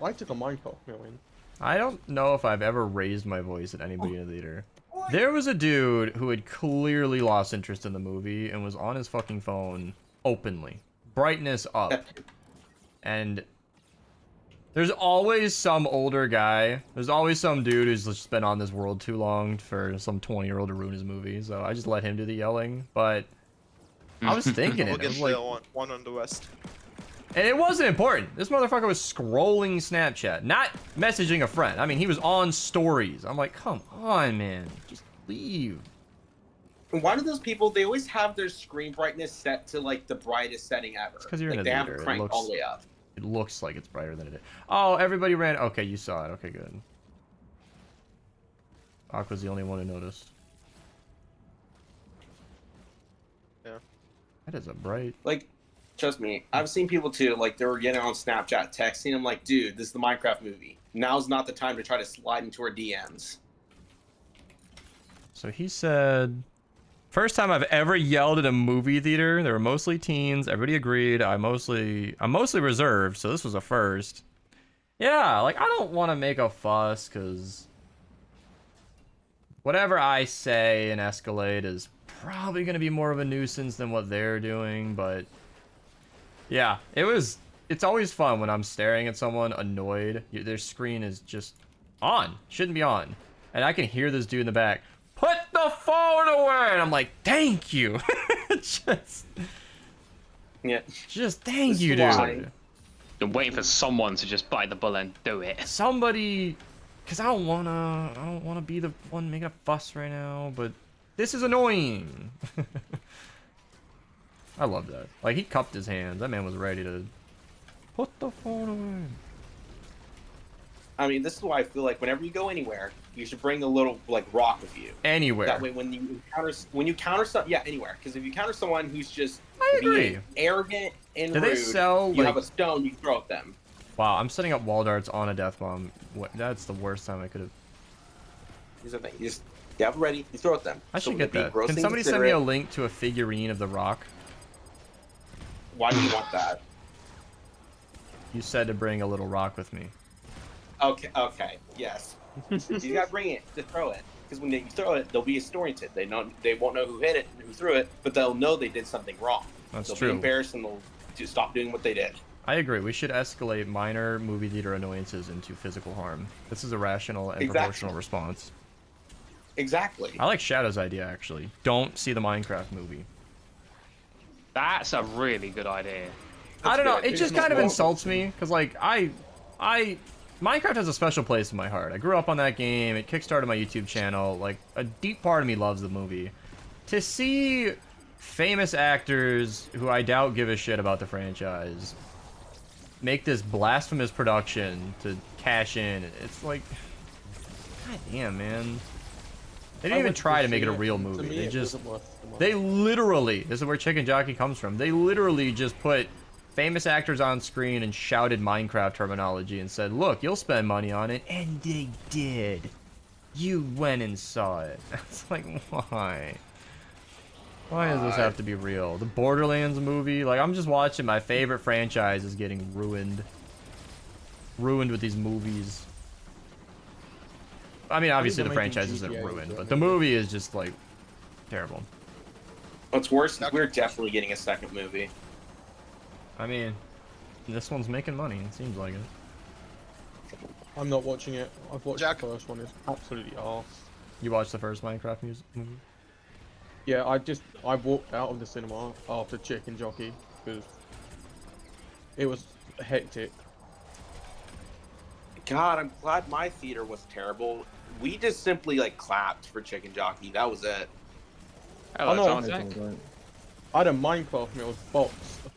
I took a Minecraft million. I don't know if I've ever raised my voice at anybody in the theater. There was a dude who had clearly lost interest in the movie and was on his fucking phone openly. Brightness up. And there's always some older guy. There's always some dude who's just been on this world too long for some 20-year-old to ruin his movie. So I just let him do the yelling. But I was thinking We'll it. I get was the like, one on the west. and it wasn't important. This motherfucker was scrolling Snapchat, not messaging a friend. I mean, he was on stories. I'm like, come on, man. Just leave. And why do those people? They always have their screen brightness set to like the brightest setting ever. It's 'cause you're in like a they have theater. it It cranked looks- all the way up. It looks like it's brighter than it is. Oh, everybody ran. Okay, you saw it. Okay, good. Aqua's the only one who noticed. Yeah. That is a bright. Like, trust me, I've seen people too. Like they were getting on Snapchat texting. I'm like, dude, this is the Minecraft movie. Now's not the time to try to slide into our DMs. So he said, first time I've ever yelled at a movie theater. They were mostly teens. Everybody agreed. I'm mostly reserved, so this was a first. Yeah, like I don't want to make a fuss because whatever I say and escalate is probably going to be more of a nuisance than what they're doing, but yeah, it's always fun when I'm staring at someone annoyed. Their screen is just on. Shouldn't be on. And I can hear this dude in the back, put the phone away! And I'm like, thank you. Yeah. Just thank This you, is why- dude. You're waiting for someone to just bite the bullet and do it. Somebody, because I don't wanna be the one making a fuss right now, but this is annoying. I love that. Like, he cupped his hands. That man was ready to put the phone away. I mean, this is why I feel like whenever you go anywhere, you should bring a little like rock with you. Anywhere. That way, when you counter yeah, anywhere. Because if you counter someone who's just I agree. being arrogant and Do rude, they sell, you like- have a stone, you throw at them. Wow, I'm setting up wall darts on a death bomb. That's the worst time I could have. Here's the thing: you have it ready, you throw at them. I So should when get they're being that. grossly Can somebody send me a inconsiderate, link to a figurine of the Rock? Why do you want that? You said to bring a little rock with me. Okay, yes. You gotta bring it to throw it. Because when you throw it, there'll be a story to it. They won't know who hit it and who threw it, but they'll know they did something wrong. That's they'll true. be embarrassed and they'll stop doing what they did. I agree. We should escalate minor movie theater annoyances into physical harm. This is a rational and proportional response. Exactly. I like Shadow's idea, actually. Don't see the Minecraft movie. That's a really good idea. I don't know. good. It It's just not kind of wrong. insults me because, like, Minecraft has a special place in my heart. I grew up on that game. It kickstarted my YouTube channel. Like, a deep part of me loves the movie. To see famous actors who I doubt give a shit about the franchise make this blasphemous production to cash in. It's like, god damn, man. They didn't even try to make it a real movie. They just, they literally, this is where Chicken Jockey comes from. They literally just put famous actors on screen and shouted Minecraft terminology and said, look, you'll spend money on it. And they did. You went and saw it. It's like, why? Why does this have to be real? The Borderlands movie, like, I'm just watching my favorite franchise is getting ruined. Ruined with these movies. I mean, obviously the franchise isn't ruined, but the movie is just, like, terrible. What's worse is we're definitely getting a second movie. I mean, this one's making money, it seems like it. I'm not watching it. I've watched Jack. the first one. It's absolutely arse. You watched the first Minecraft movie? Yeah, I walked out of the cinema after Chicken Jockey because it was hectic. God, I'm glad my theater was terrible. We just simply like clapped for Chicken Jockey. That was it. Hello, no, Tom. I had a Minecraft meal box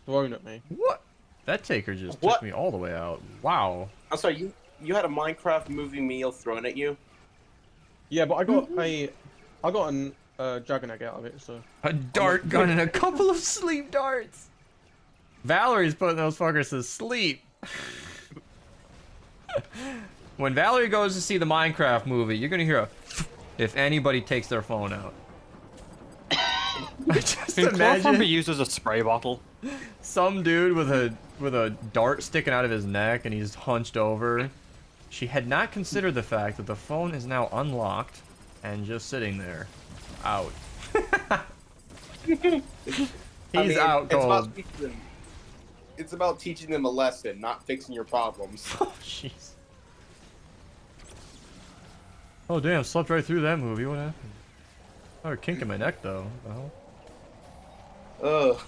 thrown at me. What? That taker just What? took me all the way out. Wow. I'm sorry, you had a Minecraft movie meal thrown at you? Yeah, but I got an dragon egg out of it, so A dart gun and a couple of sleep darts. Valerie's putting those fuckers to sleep. When Valerie goes to see the Minecraft movie, you're gonna hear a if anybody takes their phone out. I just Can chloroform be imagine used as a spray bottle? some dude with a dart sticking out of his neck and he's hunched over. She had not considered the fact that the phone is now unlocked and just sitting there. Out. He's out cold. It's about teaching them a lesson, not fixing your problems. Oh, jeez. Oh, damn. Slept right through that movie. What happened? Oh, a kink in my neck, though. What the hell? Ugh.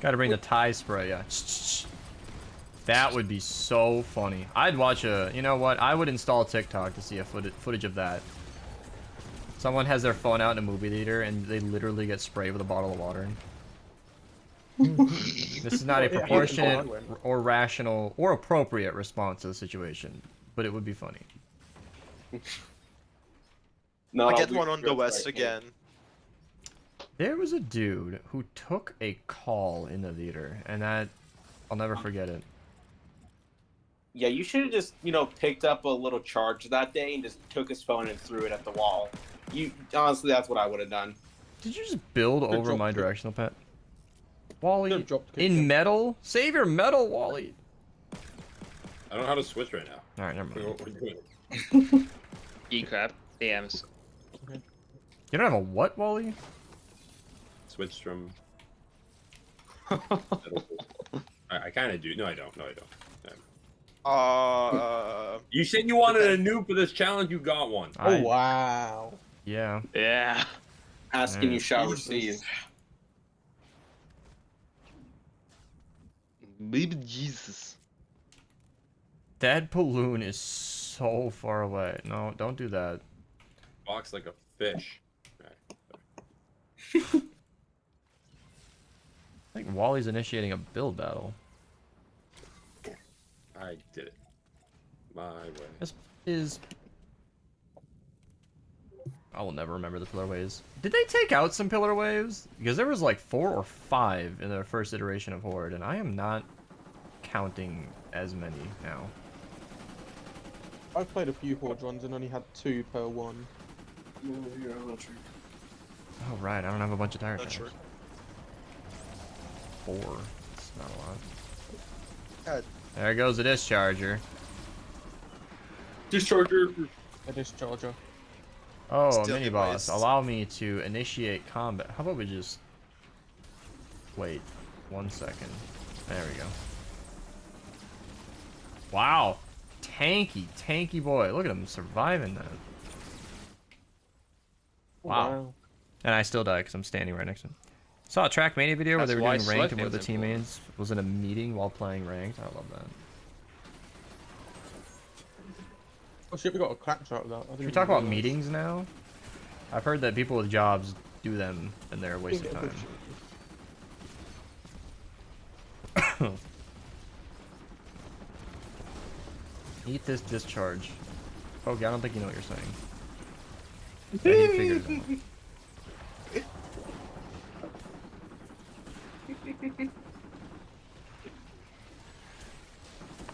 Gotta bring the tie spray, yeah. That would be so funny. I'd watch a... You know what? I would install TikTok to see a footage of that. Someone has their phone out in a movie theater and they literally get sprayed with a bottle of water. This is not a proportionate or rational or appropriate response to the situation, but it would be funny. No, I get we- one on the we're west right. again. There was a dude who took a call in the theater, and that... I'll never forget it. Yeah, you should have just, picked up a little charge that day and just took his phone and threw it at the wall. Honestly, that's what I would have done. Did you just build over dropped my it. directional pad? Wally, Could've dropped kicked in him. metal? Save your metal, Wally. I don't know how to switch right now. Alright, never I don't know mind. what we're doing. E-crab, DMs. You don't have a what, Wally? Switch from. I kind of do. No, I don't. No, I don't. You said you wanted a noob for this challenge. You got one. Oh wow! Yeah. Yeah. Asking Yeah. you shall Jesus. receive. Baby Jesus. That balloon is so far away. No, don't do that. Box like a fish. I think Wally's initiating a build battle. I did it. My way. This is... I will never remember the pillar waves. Did they take out some pillar waves? Because there was like 4 or 5 in the first iteration of Horde, and I am not counting as many now. I've played a few Horde runs and only had 2 per one. Oh right, I don't have a bunch of tire Not tracks. sure. 4. That's not a lot. God. There goes the discharger. Discharger. A discharger. Oh, Still mini good boss. ways. Allow me to initiate combat. How about we just wait 1 second? There we go. Wow, tanky boy. Look at him surviving that. Wow. And I still die because I'm standing right next to him. Saw a Trackmania video where That's they were why doing ranked and one of the Slugfield's important. teammates was in a meeting while playing ranked. I love that. Oh shit, we got a claptrap out of that. I Should we didn't talk about realise. meetings now? I've heard that people with jobs do them and they're a waste of time. Eat this discharge. Okay, I don't think you know what you're saying. Yeah, he figured it out.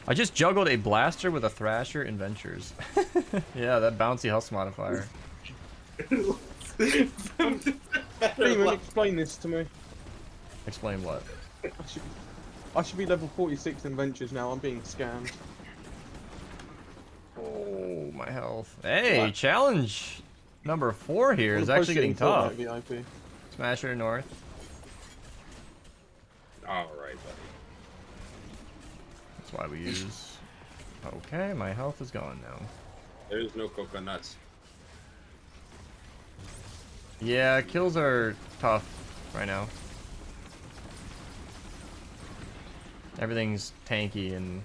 I just juggled a blaster with a thrasher in Ventures. Yeah, that bouncy husk modifier. Demon, explain this to me. Explain what? I should be level 46 in Ventures now. I'm being scammed. Oh, my health. Hey, What? challenge number 4 here is Wanna actually getting post it in tough. Fortnite VIP. Smasher North. All right, buddy. That's why we use... Okay, my health is gone now. There's no coconuts. Yeah, kills are tough right now. Everything's tanky and...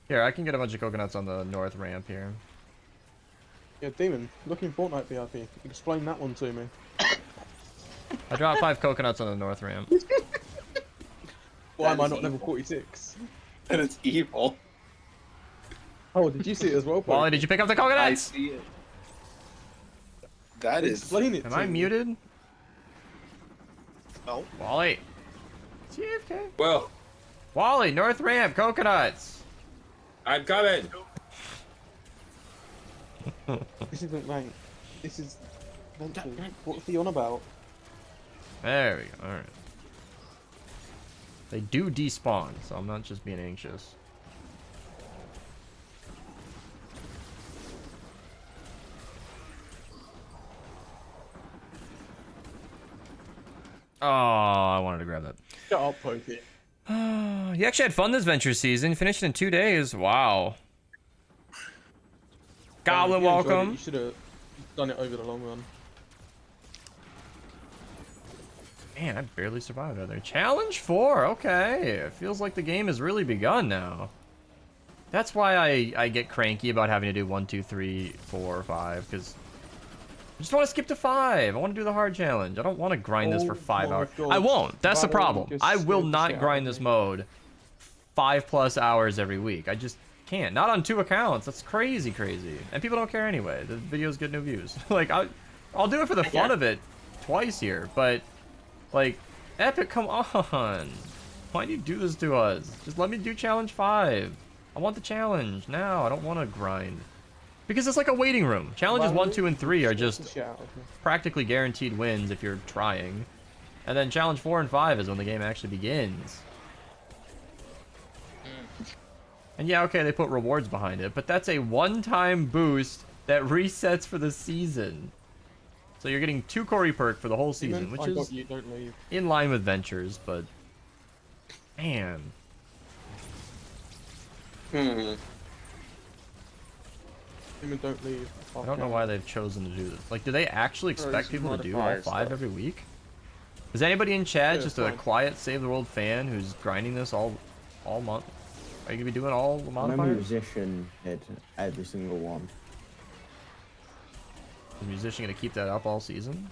Here, I can get a bunch of coconuts on the north ramp here. Yeah, Demon, look in Fortnite VIP. Explain that one to me. I dropped 5 coconuts on the north ramp. Why That am I is not level evil. 46? And it's evil. Oh, did you see it as well? Wally, Poke? did you pick up the I coconuts? see it. That is. Explain it Am to I me. muted? No. Wally. TFK. Well, Wally, north ramp, coconuts. I'm coming. This isn't rank. This is Ventures. What's he on about? There we go, alright. They do despawn, so I'm not just being anxious. Oh, I wanted to grab that. Shut up, Pokey. You actually had fun this venture season. Finished in 2 days. Wow. Goblin, If you enjoyed it, welcome. You should have done it over the long run. Man, I barely survived out there. Challenge 4. Okay. It feels like the game has really begun now. That's why I get cranky about having to do 1, 2, 3, 4, 5, because I just want to skip to 5. I want to do the hard challenge. I don't want to grind this for Oh 5 my hours. God. I won't. That's the That one problem. just I will scared the not shit out grind of this me. mode 5+ hours every week. I just can't. Not on 2 accounts. That's crazy, crazy. And people don't care anyway. The videos get no views. Like, I'll do it for the fun of it twice here, but, like, Epic, come on. Why do you do this to us? Just let me do challenge 5. I want the challenge now. I don't want to grind. Because it's like a waiting room. Challenges 1, 2, and 3 are Scared the just shit out of me. practically guaranteed wins if you're trying. And then challenge 4 and 5 is when the game actually begins. And yeah, okay, they put rewards behind it, but that's a one-time boost that resets for the season. So you're getting 2 Corey perk for the whole season, Demon, which I is got you, don't leave. in line with Ventures, but man, Hmm. Demon, don't leave. I don't know why they've chosen to do this. Like, do they actually expect some people to do all modifier 5 stuff. every week? Is anybody in chat Yeah, just a fine. quiet Save the World fan who's grinding this all month? Are you gonna be doing all the I'm a modifiers? musician hit every single one. Is the musician gonna keep that up all season?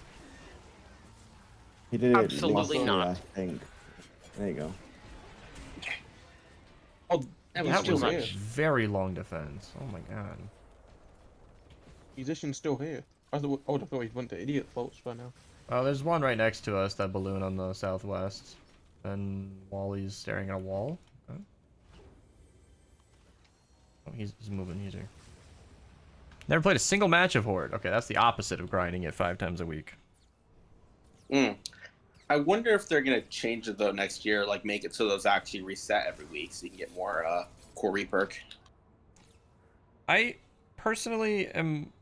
He did it Absolutely last year, not. I think. There you go. Oh, That he's That still was a here. very long defense. Oh my god. Musician's still here. I would have thought he went to Idiot Faults by now. There's one right next to us, that balloon on the southwest. And Wally's staring at a wall. Okay. Oh, he's moving. He's here. Never played a single match of Horde. Okay, that's the opposite of grinding it 5 times a week. Mm. I wonder if they're gonna change it though next year, like make it so those actually reset every week, so you can get more core perk. I personally am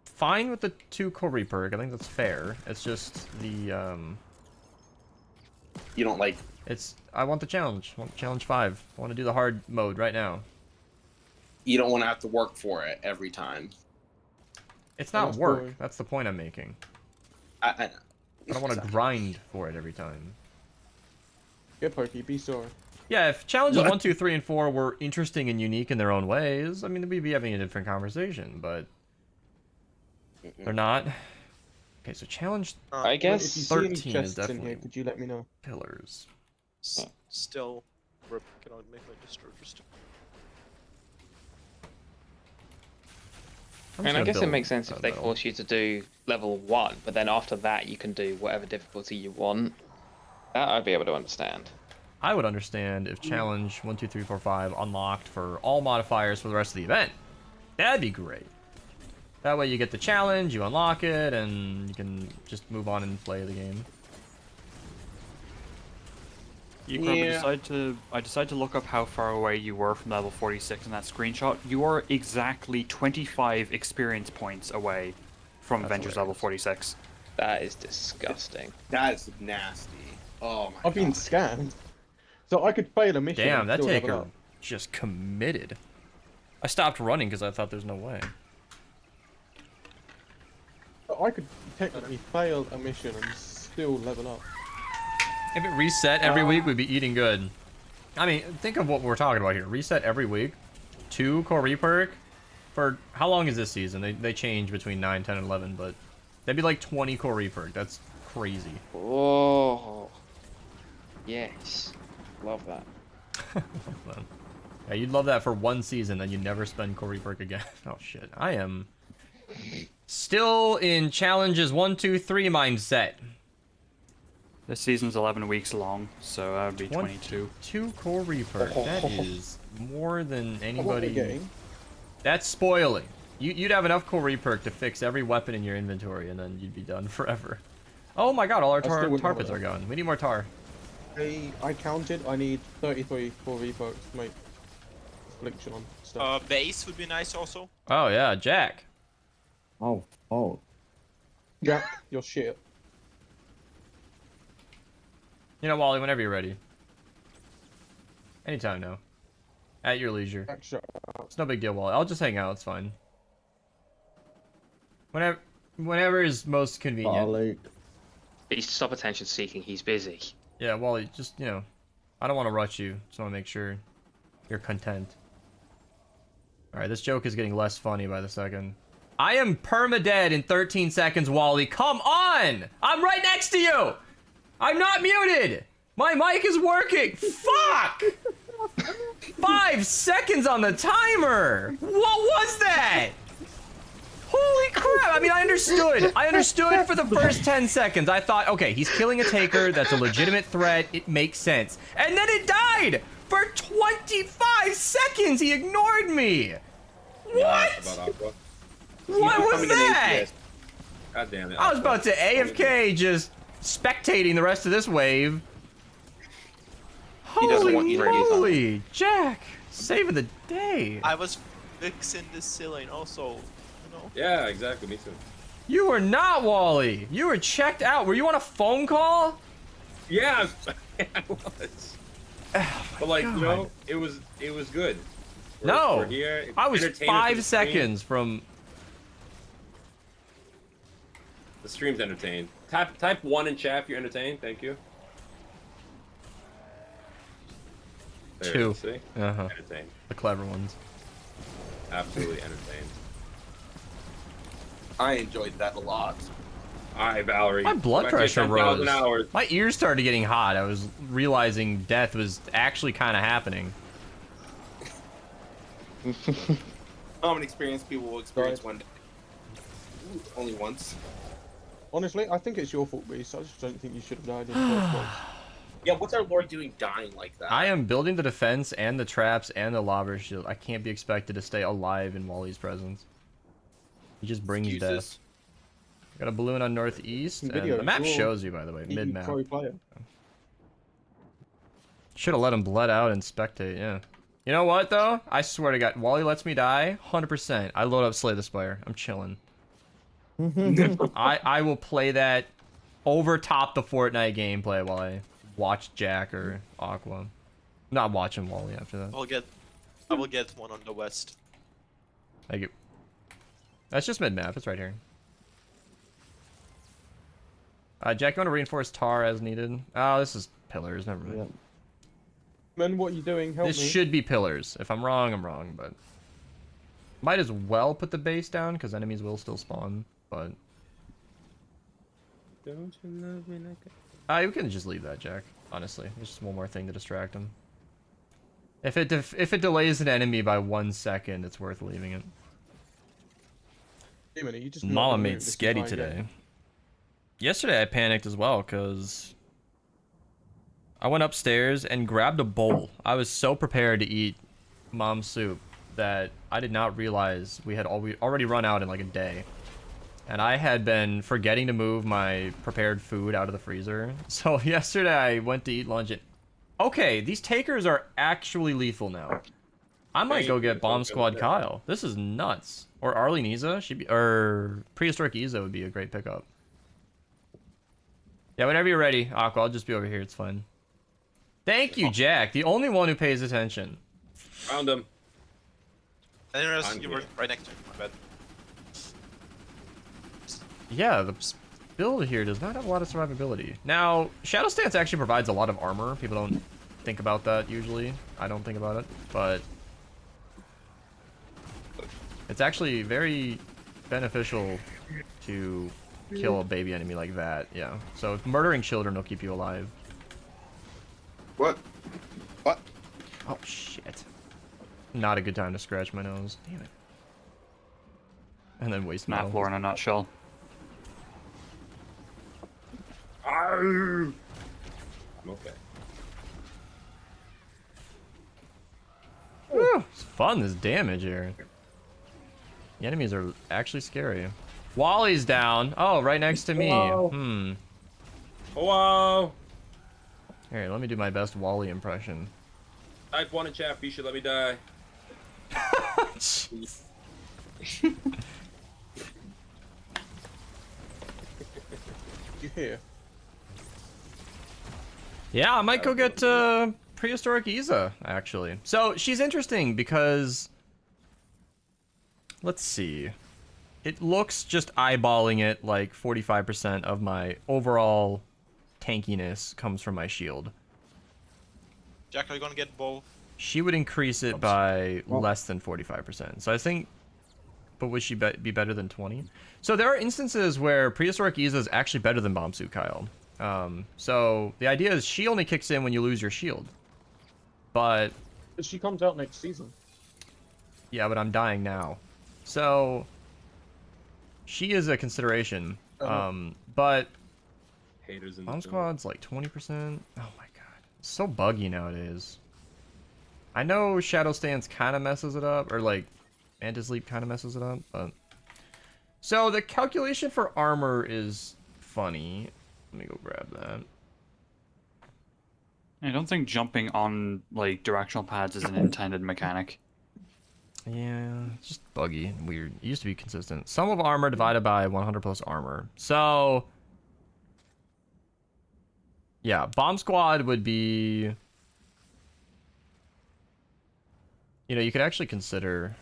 fine with the 2 Corey perk. I think that's fair. It's just the You don't like. I want the challenge. I want challenge 5. I want to do the hard mode right now. You don't want to have to work for it every time. It's not That's work. boring. That's the point I'm making. I I don't want to grind for it every time. Yeah, Pokey, be sorry. Yeah, if challenges What? 1, 2, 3, and 4 were interesting and unique in their own ways, I mean, we'd be having a different conversation, but they're not. Okay, so challenge I If guess you see any 13 is chests in definitely here, could you let me know? pillars. Still, rip, cannot make my destroyers still. I'm I just mean, I gonna guess it build makes sense a if they metal. force you to do level 1, but then after that you can do whatever difficulty you want. That I'd be able to understand. I would understand if challenge 1, 2, 3, 4, 5 unlocked for all modifiers for the rest of the event. That'd be great. That way you get the challenge, you unlock it, and you can just move on and play the game. You probably I decided to look up how far away you were from level 46 in that screenshot. You are exactly 25 experience points away from That's Avengers level hilarious. 46. That is disgusting. That is nasty. Oh my I've been god. scammed. So I could fail a mission Damn, and that still level taker up. just committed. I stopped running because I thought there's no way. I could technically fail a mission and still level up. If it reset every week, we'd be eating good. I mean, think of what we're talking about here. Reset every week. 2 core reperk. For how long is this season? They change between 9, 10, and 11, but that'd be like 20 core reperk. That's crazy. Oh. Yes. Love that. Yeah, you'd love that for 1 season, then you'd never spend core reperk again. Oh shit. I am still in challenges 1, 2, 3 mindset. This season's 11 weeks long, so that would be 22. 2 core reperk. That is more than What we're anybody. getting? That's spoiling. You'd have enough core reperk to fix every weapon in your inventory, and then you'd be done forever. Oh my god, all our tar wouldn't have pits it. are gone. We need more tar. I counted. I need 33 for reperks to make affliction on stuff. Base would be nice also. Oh yeah, Jack. Oh, oh. Jack, you're shit. You know, Wally, whenever you're ready. Anytime now. At your leisure. Jack, shut up. It's no big deal, Wally. I'll just hang out. It's fine. Whenever is most convenient. Wally. Please stop attention seeking, he's busy. Yeah, Wally, just, you know, I don't want to rush you. Just want to make sure you're content. Alright, this joke is getting less funny by the second. I am perma-dead in 13 seconds, Wally. Come on! I'm right next to you! I'm not muted! My mic is working! Fuck! 5 seconds on the timer! What was that? Holy crap! I mean, I understood for the first 10 seconds. I thought, okay, he's killing a taker. That's a legitimate threat. It makes sense. And then it died! For 25 seconds, he ignored me! What? About Aqua. What was Becoming an that? atheist. God damn it. I was about to AFK, just spectating the rest of this wave. He doesn't want Holy you to use moly! Jack! Saving the day! I was fixing the ceiling also, you know. Yeah, exactly. Me too. You were not, Wally! You were checked out. Were you on a phone call? Yeah, I was. But like, you know, it was good. No, we're here. I was Entertainment for 5 the stream. seconds from... The stream's entertained. Type 1 in chat if you're entertained. Thank you. There, 2. See? Uh-huh. Entertained. The clever ones. Absolutely entertained. I enjoyed that a lot. All right, Valerie. My blood Back to your pressure 10,000 rose. hours. My ears started getting hot. I was realizing death was actually kind of happening. Common experience people will experience one day. Ooh, only once. Honestly, I think it's your fault, Beast. I just don't think you should have died in the first place. Yeah, what's our Lord doing dying like that? I am building the defense and the traps and the lava shield. I can't be expected to stay alive in Wally's presence. He just brings Excuses. death. Got a balloon on northeast, and Video, the map cool. shows you, by the way, mid-map. Pro player. Should have let him bled out and spectate, yeah. You know what, though? I swear to God, Wally lets me die, 100%. I load up Slay the Spire. I'm chilling. I will play that over top the Fortnite gameplay while I watch Jack or Aqua. Not watching Wally after that. I will get one on the west. Thank you. That's just mid-map. It's right here. Jack, you want to reinforce tar as needed? Oh, this is pillars. Never mind. Yep. Men, what are you doing? Help This me. should be pillars. If I'm wrong, I'm wrong, but... Might as well put the base down, because enemies will still spawn, but... Don't you love me like You can just leave that, Jack. Honestly, it's just one more thing to distract him. If it delays an enemy by 1 second, it's worth leaving it. Wait a minute, you just not Mama gonna made move this sketty entire today. game. Yesterday I panicked as well because I went upstairs and grabbed a bowl. I was so prepared to eat mom's soup that I did not realize we had already run out in like a day. And I had been forgetting to move my prepared food out of the freezer. So yesterday I went to eat lunch and... Okay, these takers are actually lethal now. I might go get Bomb Squad Kyle. This is nuts. Or Arlene Iza. Or Prehistoric Iza would be a great pickup. Yeah, whenever you're ready, Aqua, I'll just be over here. It's fine. Thank you, Jack. The only one who pays attention. Found him. I didn't realize I'm you were here. right next to him. My bad. Yeah, the build here does not have a lot of survivability. Now, Shadow Stance actually provides a lot of armor. People don't think about that usually. I don't think about it, but it's actually very beneficial to kill a baby enemy like that. Yeah. So murdering children will keep you alive. What? What? Oh shit. Not a good time to scratch my nose. Damn it. And then waste Map metal. lore in a nutshell. I'm okay. Whew, it's fun, this damage here. The enemies are actually scary. Wally's down. Oh, right next to me. Whoa. Whoa! Here, let me do my best Wally impression. Type 1 in chat, you should let me die. You hear? Yeah, I might go get Prehistoric Iza, actually. So, she's interesting because... Let's see. It looks, just eyeballing it, like 45% of my overall tankiness comes from my shield. Jack, are you gonna get both? She would increase it by less than 45%. So I think... But would she be better than 20? So there are instances where Prehistoric Iza is actually better than Bombsuit Kyle. So the idea is she only kicks in when you lose your shield. But... But she comes out next season. Yeah, but I'm dying now. So... She is a consideration. But... Haters in the Bomb chat. Squad's like 20%. Oh my god. It's so buggy nowadays. I know Shadow Stance kind of messes it up, or like Anti-Sleep kind of messes it up, but... So the calculation for armor is funny. Let me go grab that. I don't think jumping on like directional pads is an intended mechanic. Yeah, it's just buggy and weird. It used to be consistent. Sum of armor divided by 100 plus armor. So... Yeah, Bomb Squad would be... You know, you could actually consider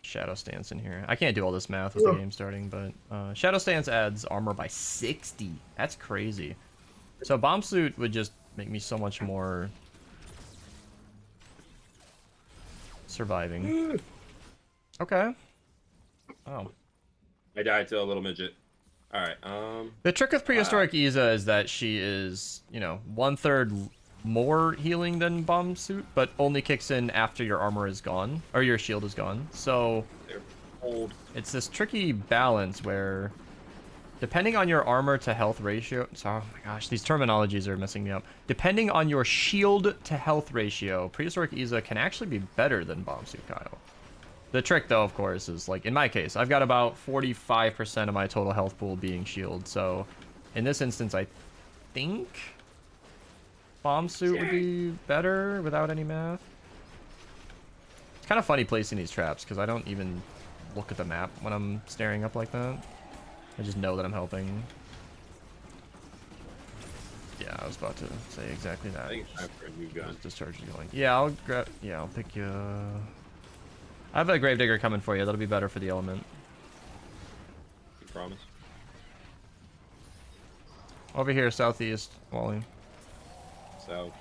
Shadow Stance in here. I can't do all this math with the game starting, but Shadow Stance adds armor by 60. That's crazy. So Bomb Suit would just make me so much more surviving. Okay. Oh. I died to a little midget. Alright, The trick with Prehistoric Iza is that she is, you know, 1/3 more healing than Bomb Suit, but only kicks in after your armor is gone, or your shield is gone. So they're old. it's this tricky balance where, depending on your armor to health ratio, oh my gosh, these terminologies are messing me up. Depending on your shield to health ratio, Prehistoric Iza can actually be better than Bomb Suit Kyle. The trick, though, of course, is, like, in my case, I've got about 45% of my total health pool being shield, so in this instance, I think Bomb Suit would be better without any math. It's kind of funny placing these traps, because I don't even look at the map when I'm staring up like that. I just know that I'm helping. Yeah, I was about to say exactly that. I think it's time for a new gun. Discharge is going. Yeah, I'll grab. Yeah, I'll pick you. I have a Gravedigger coming for you. That'll be better for the element. You promise? Over here, southeast, Wally. Southeast.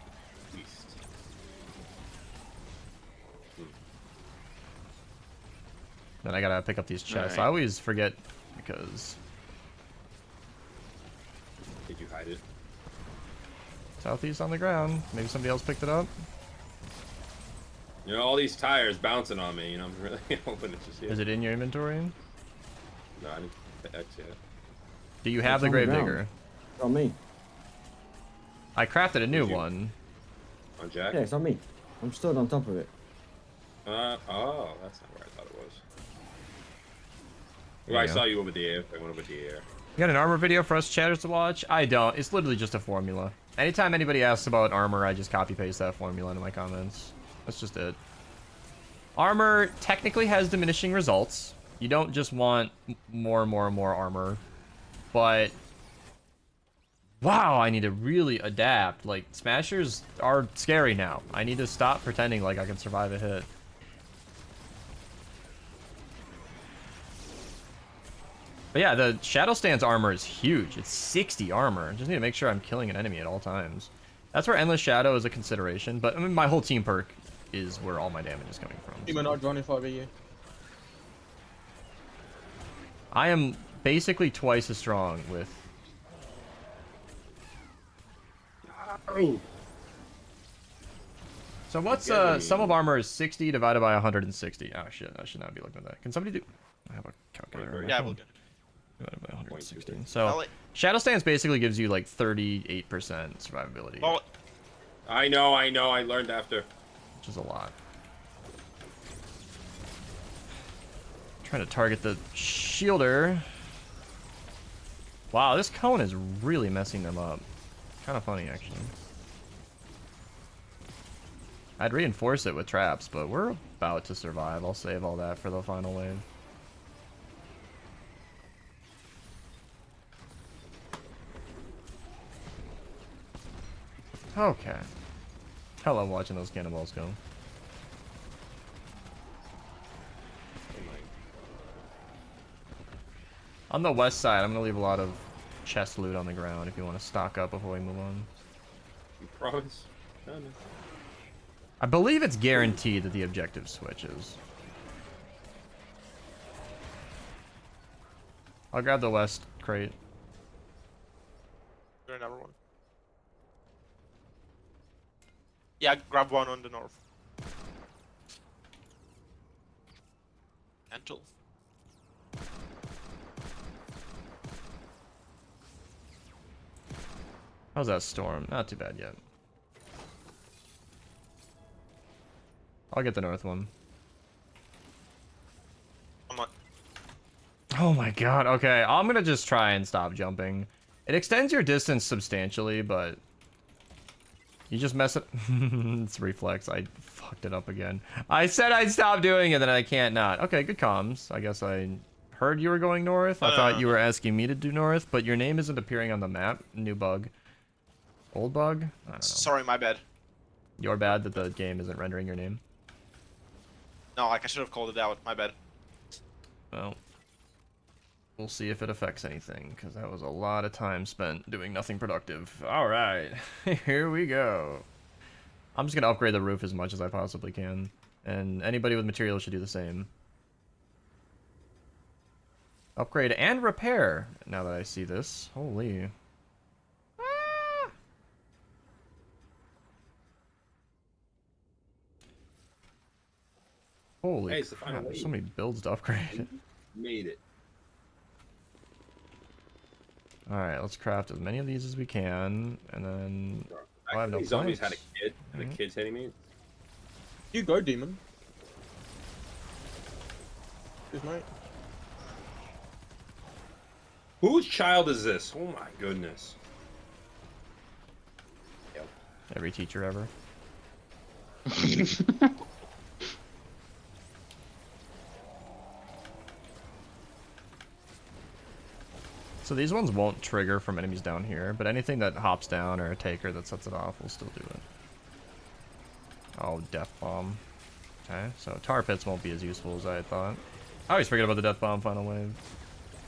Then I gotta pick up these chests. Alright. I always forget because you hide it? Southeast on the ground. Maybe somebody else picked it up. You know, all these tires bouncing on me. You know, I'm really hoping it's just you. Is it in your inventory? No, I didn't hit X yet. Do you have It's the on the ground. Gravedigger? It's on me. I crafted a new Did you? one. On Jack? Yeah, it's on me. I'm stood on top of it. Oh, that's not where I thought it was. There Well, I you go. saw you over the air. I went over the air. You got an armor video for us chatters to watch? I don't. It's literally just a formula. Anytime anybody asks about armor, I just copy paste that formula into my comments. That's just it. Armor technically has diminishing results. You don't just want more and more and more armor. But wow, I need to really adapt. Like, smashers are scary now. I need to stop pretending like I can survive a hit. But yeah, the Shadow Stand's armor is huge. It's 60 armor. Just need to make sure I'm killing an enemy at all times. That's where Endless Shadow is a consideration. But I mean, my whole team perk is where all my damage is coming from. Demon, I'd run if I were you. I am basically twice as strong with... So what's sum of armor is 60 divided by 160. Oh shit, I should not be looking at that. Can somebody do... I have a calculator. on my Yeah, phone. we'll get. Divided by 160. I'll So let- Shadow Stance basically gives you like 38% survivability, Well, I know. I learned after. which is a lot. Trying to target the shielder. Wow, this cone is really messing them up. Kind of funny, actually. I'd reinforce it with traps, but we're about to survive. I'll save all that for the final wave. Okay. I love watching those cannonballs go. On the west side, I'm gonna leave a lot of chest loot on the ground if you want to stock up before we move on. You promise? Promise. I believe it's guaranteed that the objective switches. I'll grab the west crate. there's another one. Yeah, grab one on the north. Mantle. How's that storm? Not too bad yet. I'll get the north one. Come on. Oh my god, okay. I'm gonna just try and stop jumping. It extends your distance substantially, but... You just mess it... It's reflex. I fucked it up again. I said I'd stop doing it, then I can't not. Okay, good comms. I guess I heard you were going north. I thought you were asking me to do north, but your name isn't appearing on the map. New bug. Old bug? I don't know. Sorry, my bad. You're bad that the game isn't rendering your name. No, like I should have called it out. My bad. Well, we'll see if it affects anything, because that was a lot of time spent doing nothing productive. Alright, here we go. I'm just going to upgrade the roof as much as I possibly can, and anybody with material should do the same. Upgrade and repair, now that I see this. Holy. Ah! Holy Hey, it's the final crap, there's so wave. many builds to upgrade. Made it. Alright, let's craft as many of these as we can, and then... I have no These zombies planks. had a kid, and the kid's hitting me. You go, demon. Cheers, mate. Whose child is this? Oh my goodness. Every teacher ever. So these ones won't trigger from enemies down here, but anything that hops down or a taker that sets it off will still do it. Oh, death bomb. Okay, so tar pits won't be as useful as I had thought. I always forget about the death bomb final wave.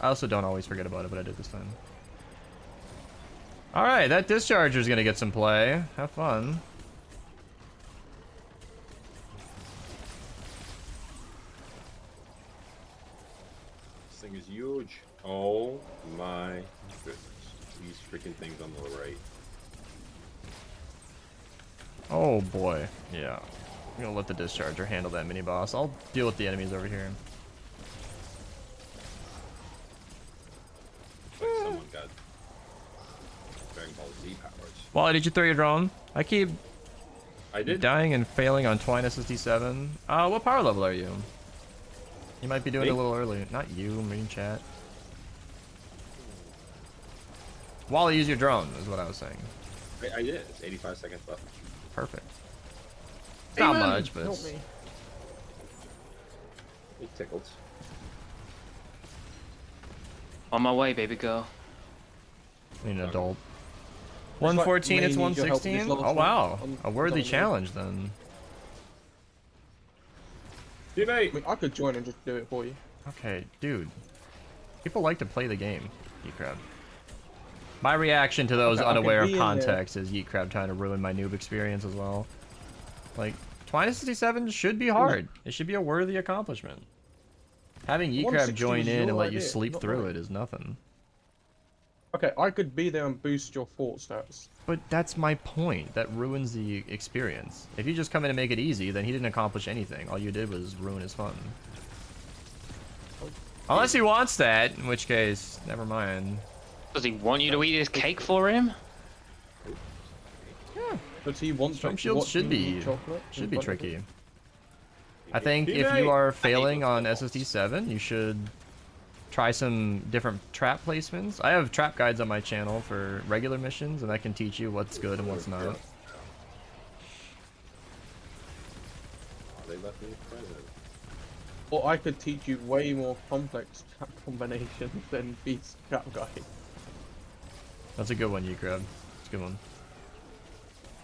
I also don't always forget about it, but I did this time. Alright, that discharger's gonna get some play. Have fun. This thing is huge. Oh my goodness. These freaking things on the right. Oh boy. Yeah. I'm gonna let the discharger handle that mini boss. I'll deal with the enemies over here. Like someone got Dragon Ball Z powers. Wally, did you throw your drone? I keep I did. dying and failing on Twine SSD7. What power level are you? You might be doing it a Me? little early. Not you, I'm reading chat. Wally, use your drone, is what I was saying. I did. It's 85 seconds left. Perfect. It's not Amen. much, but Help it's... me. It tickles. On my way, baby girl. I need an adult. like 114, it's may need your help with this 116? last Oh one. wow. I'm A worthy done with it. challenge then. I Teammate! mean, I could join and just do it for you. Okay, dude. People like to play the game, Yeet Crab. My reaction to those Okay, I can unaware of be in there. context is Yeet Crab trying to ruin my noob experience as well. Like, Twine 67 should be hard. It should be a worthy accomplishment. Having Yeet Crab 160 join was in your and let you idea, sleep not through mine. it is nothing. Okay, I could be there and boost your fort stats. But that's my point. That ruins the experience. If you just come in and make it easy, then he didn't accomplish anything. All you did was ruin his fun. Unless he wants that, in which case, never mind. Does he want you to eat his cake for him? Does he want Storm to shields watch should me be eat chocolate should in be front of tricky. him? I think if Teammate! you are I hate failing those on balls. SSD7, you should try some different trap placements. I have trap guides on my channel for regular missions, and that can teach you what's good and what's not. Oh, they left me present. Or I could teach you way more complex trap combinations than Beast Trap Guy. That's a good one, Ukrab. It's a good one.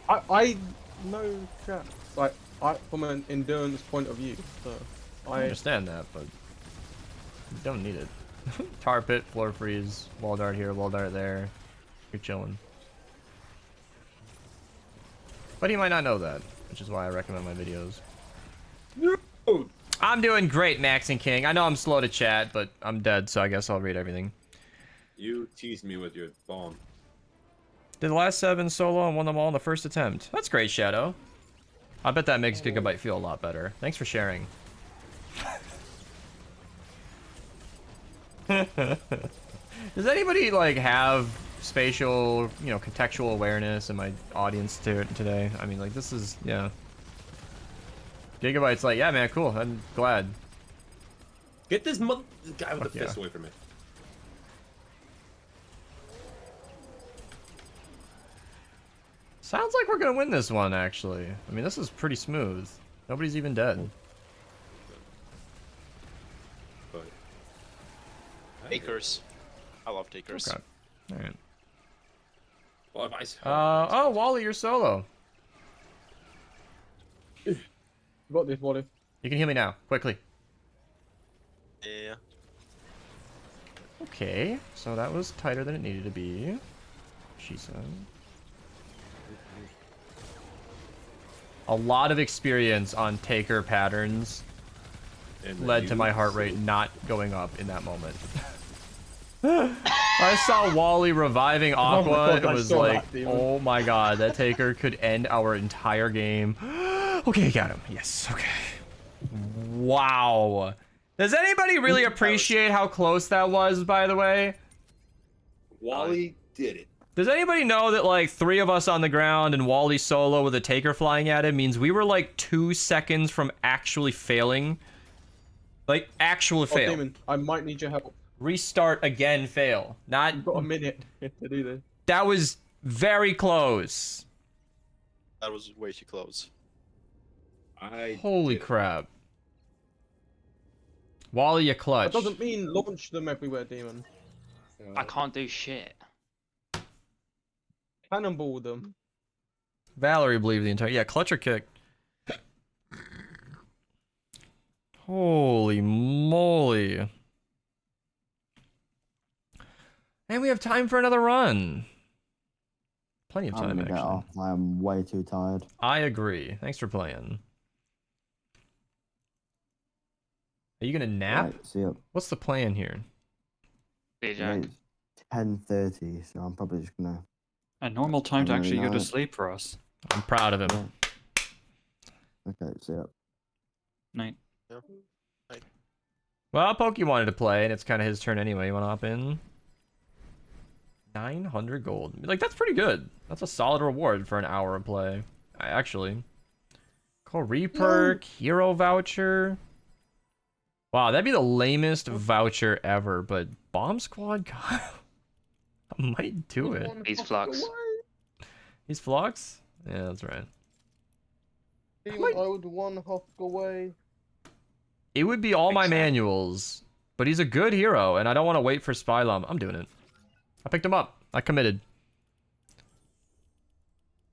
I know traps, like, from an endurance point of view, so I understand that, but you don't need it. Tar pit, floor freeze, wall dart here, wall dart there. You're chilling. But he might not know that, which is why I recommend my videos. No! I'm doing great, Max and King. I know I'm slow to chat, but I'm dead, so I guess I'll read everything. You teased me with your bomb. Did the last 7 solo and won them all in the first attempt. That's great, Shadow. I bet that makes Gigabyte feel a lot better. Thanks for sharing. Does anybody, like, have spatial, you know, contextual awareness in my audience today? I mean, like, this is, yeah. Gigabyte's like, yeah, man, cool. I'm glad. Get this guy with Fuck the yeah. fist away from me. Sounds like we're gonna win this one, actually. I mean, this is pretty smooth. Nobody's even dead. But Takers. I love takers. Okay. Alright. well, if I Oh, Wally, you're solo. you got this, Wally. You can heal me now, quickly. Yeah. Okay, so that was tighter than it needed to be. She said. A lot of experience on taker patterns and led to my heart rate not going up in that moment. I saw Wally reviving my Aqua God, and I was saw like, that, Demon. oh my god, that taker could end our entire game. Okay, got him. Yes, okay. Wow. Does anybody really appreciate how close that was, by the way? Wally did it. Does anybody know that, like, 3 of us on the ground and Wally solo with a taker flying at him means we were, like, 2 seconds from actually failing? Like, actual Oh, fail. Demon, I might need your help. Restart again, fail. Not... You've got a minute to do this. That was very close. That was way too close. Holy crap. Wally, you clutch. That doesn't mean launch them everywhere, Demon. I can't do shit. Cannonball them. Valerie believed the entire... Yeah, clutch or kick. Holy moly. And we have time for another run. Plenty of I'm time, gonna get actually. off. I'm way too tired. I agree. Thanks for playing. Are you gonna nap? Right, see ya. What's the plan here? See you, Jack. Mate, 10:30, so I'm probably just gonna. A normal time to I actually go to know. sleep for us. I'm proud of him. Okay, so yeah. Night. Well, Pokey wanted to play, and it's kind of his turn anyway. You want to hop in? 900 gold. Like, that's pretty good. That's a solid reward for an hour of play. Actually. Cool reperk, hero voucher. Wow, that'd be the lamest voucher ever, but Bomb Squad, God, I might do it. He's Flux. He's Flux? Yeah, that's right. He was owed 1 husk away. It would be all my Makes sense. manuals, but he's a good hero, and I don't want to wait for Spylum. I'm doing it. I picked him up. I committed.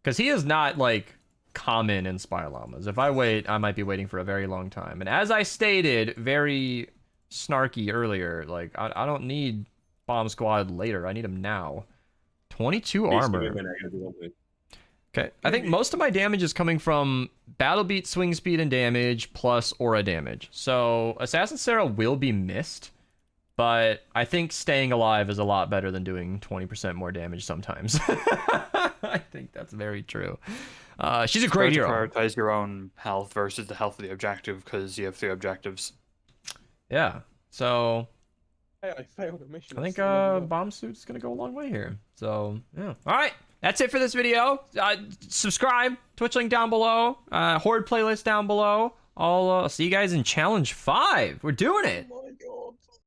Because he is not, like, common in Spylamas. If I wait, I might be waiting for a very long time. And as I stated very snarky earlier, like, I don't need Bomb Squad later. I need him now. 22 armor. Okay, I think most of my damage is coming from Battle Beat, Swing Speed, and damage, plus Aura damage. So, Assassin Sarah will be missed, but I think staying alive is a lot better than doing 20% more damage sometimes. I think that's very true. She's a great hero. Prioritize your own health versus the health of the objective, because you have 3 objectives. Yeah, so Hey, I failed a mission. I think so leveled up. Bomb Suit's gonna go a long way here. So, yeah. Alright, that's it for this video. Subscribe, Twitch link down below, Horde playlist down below. I'll see you guys in Challenge 5. We're doing it!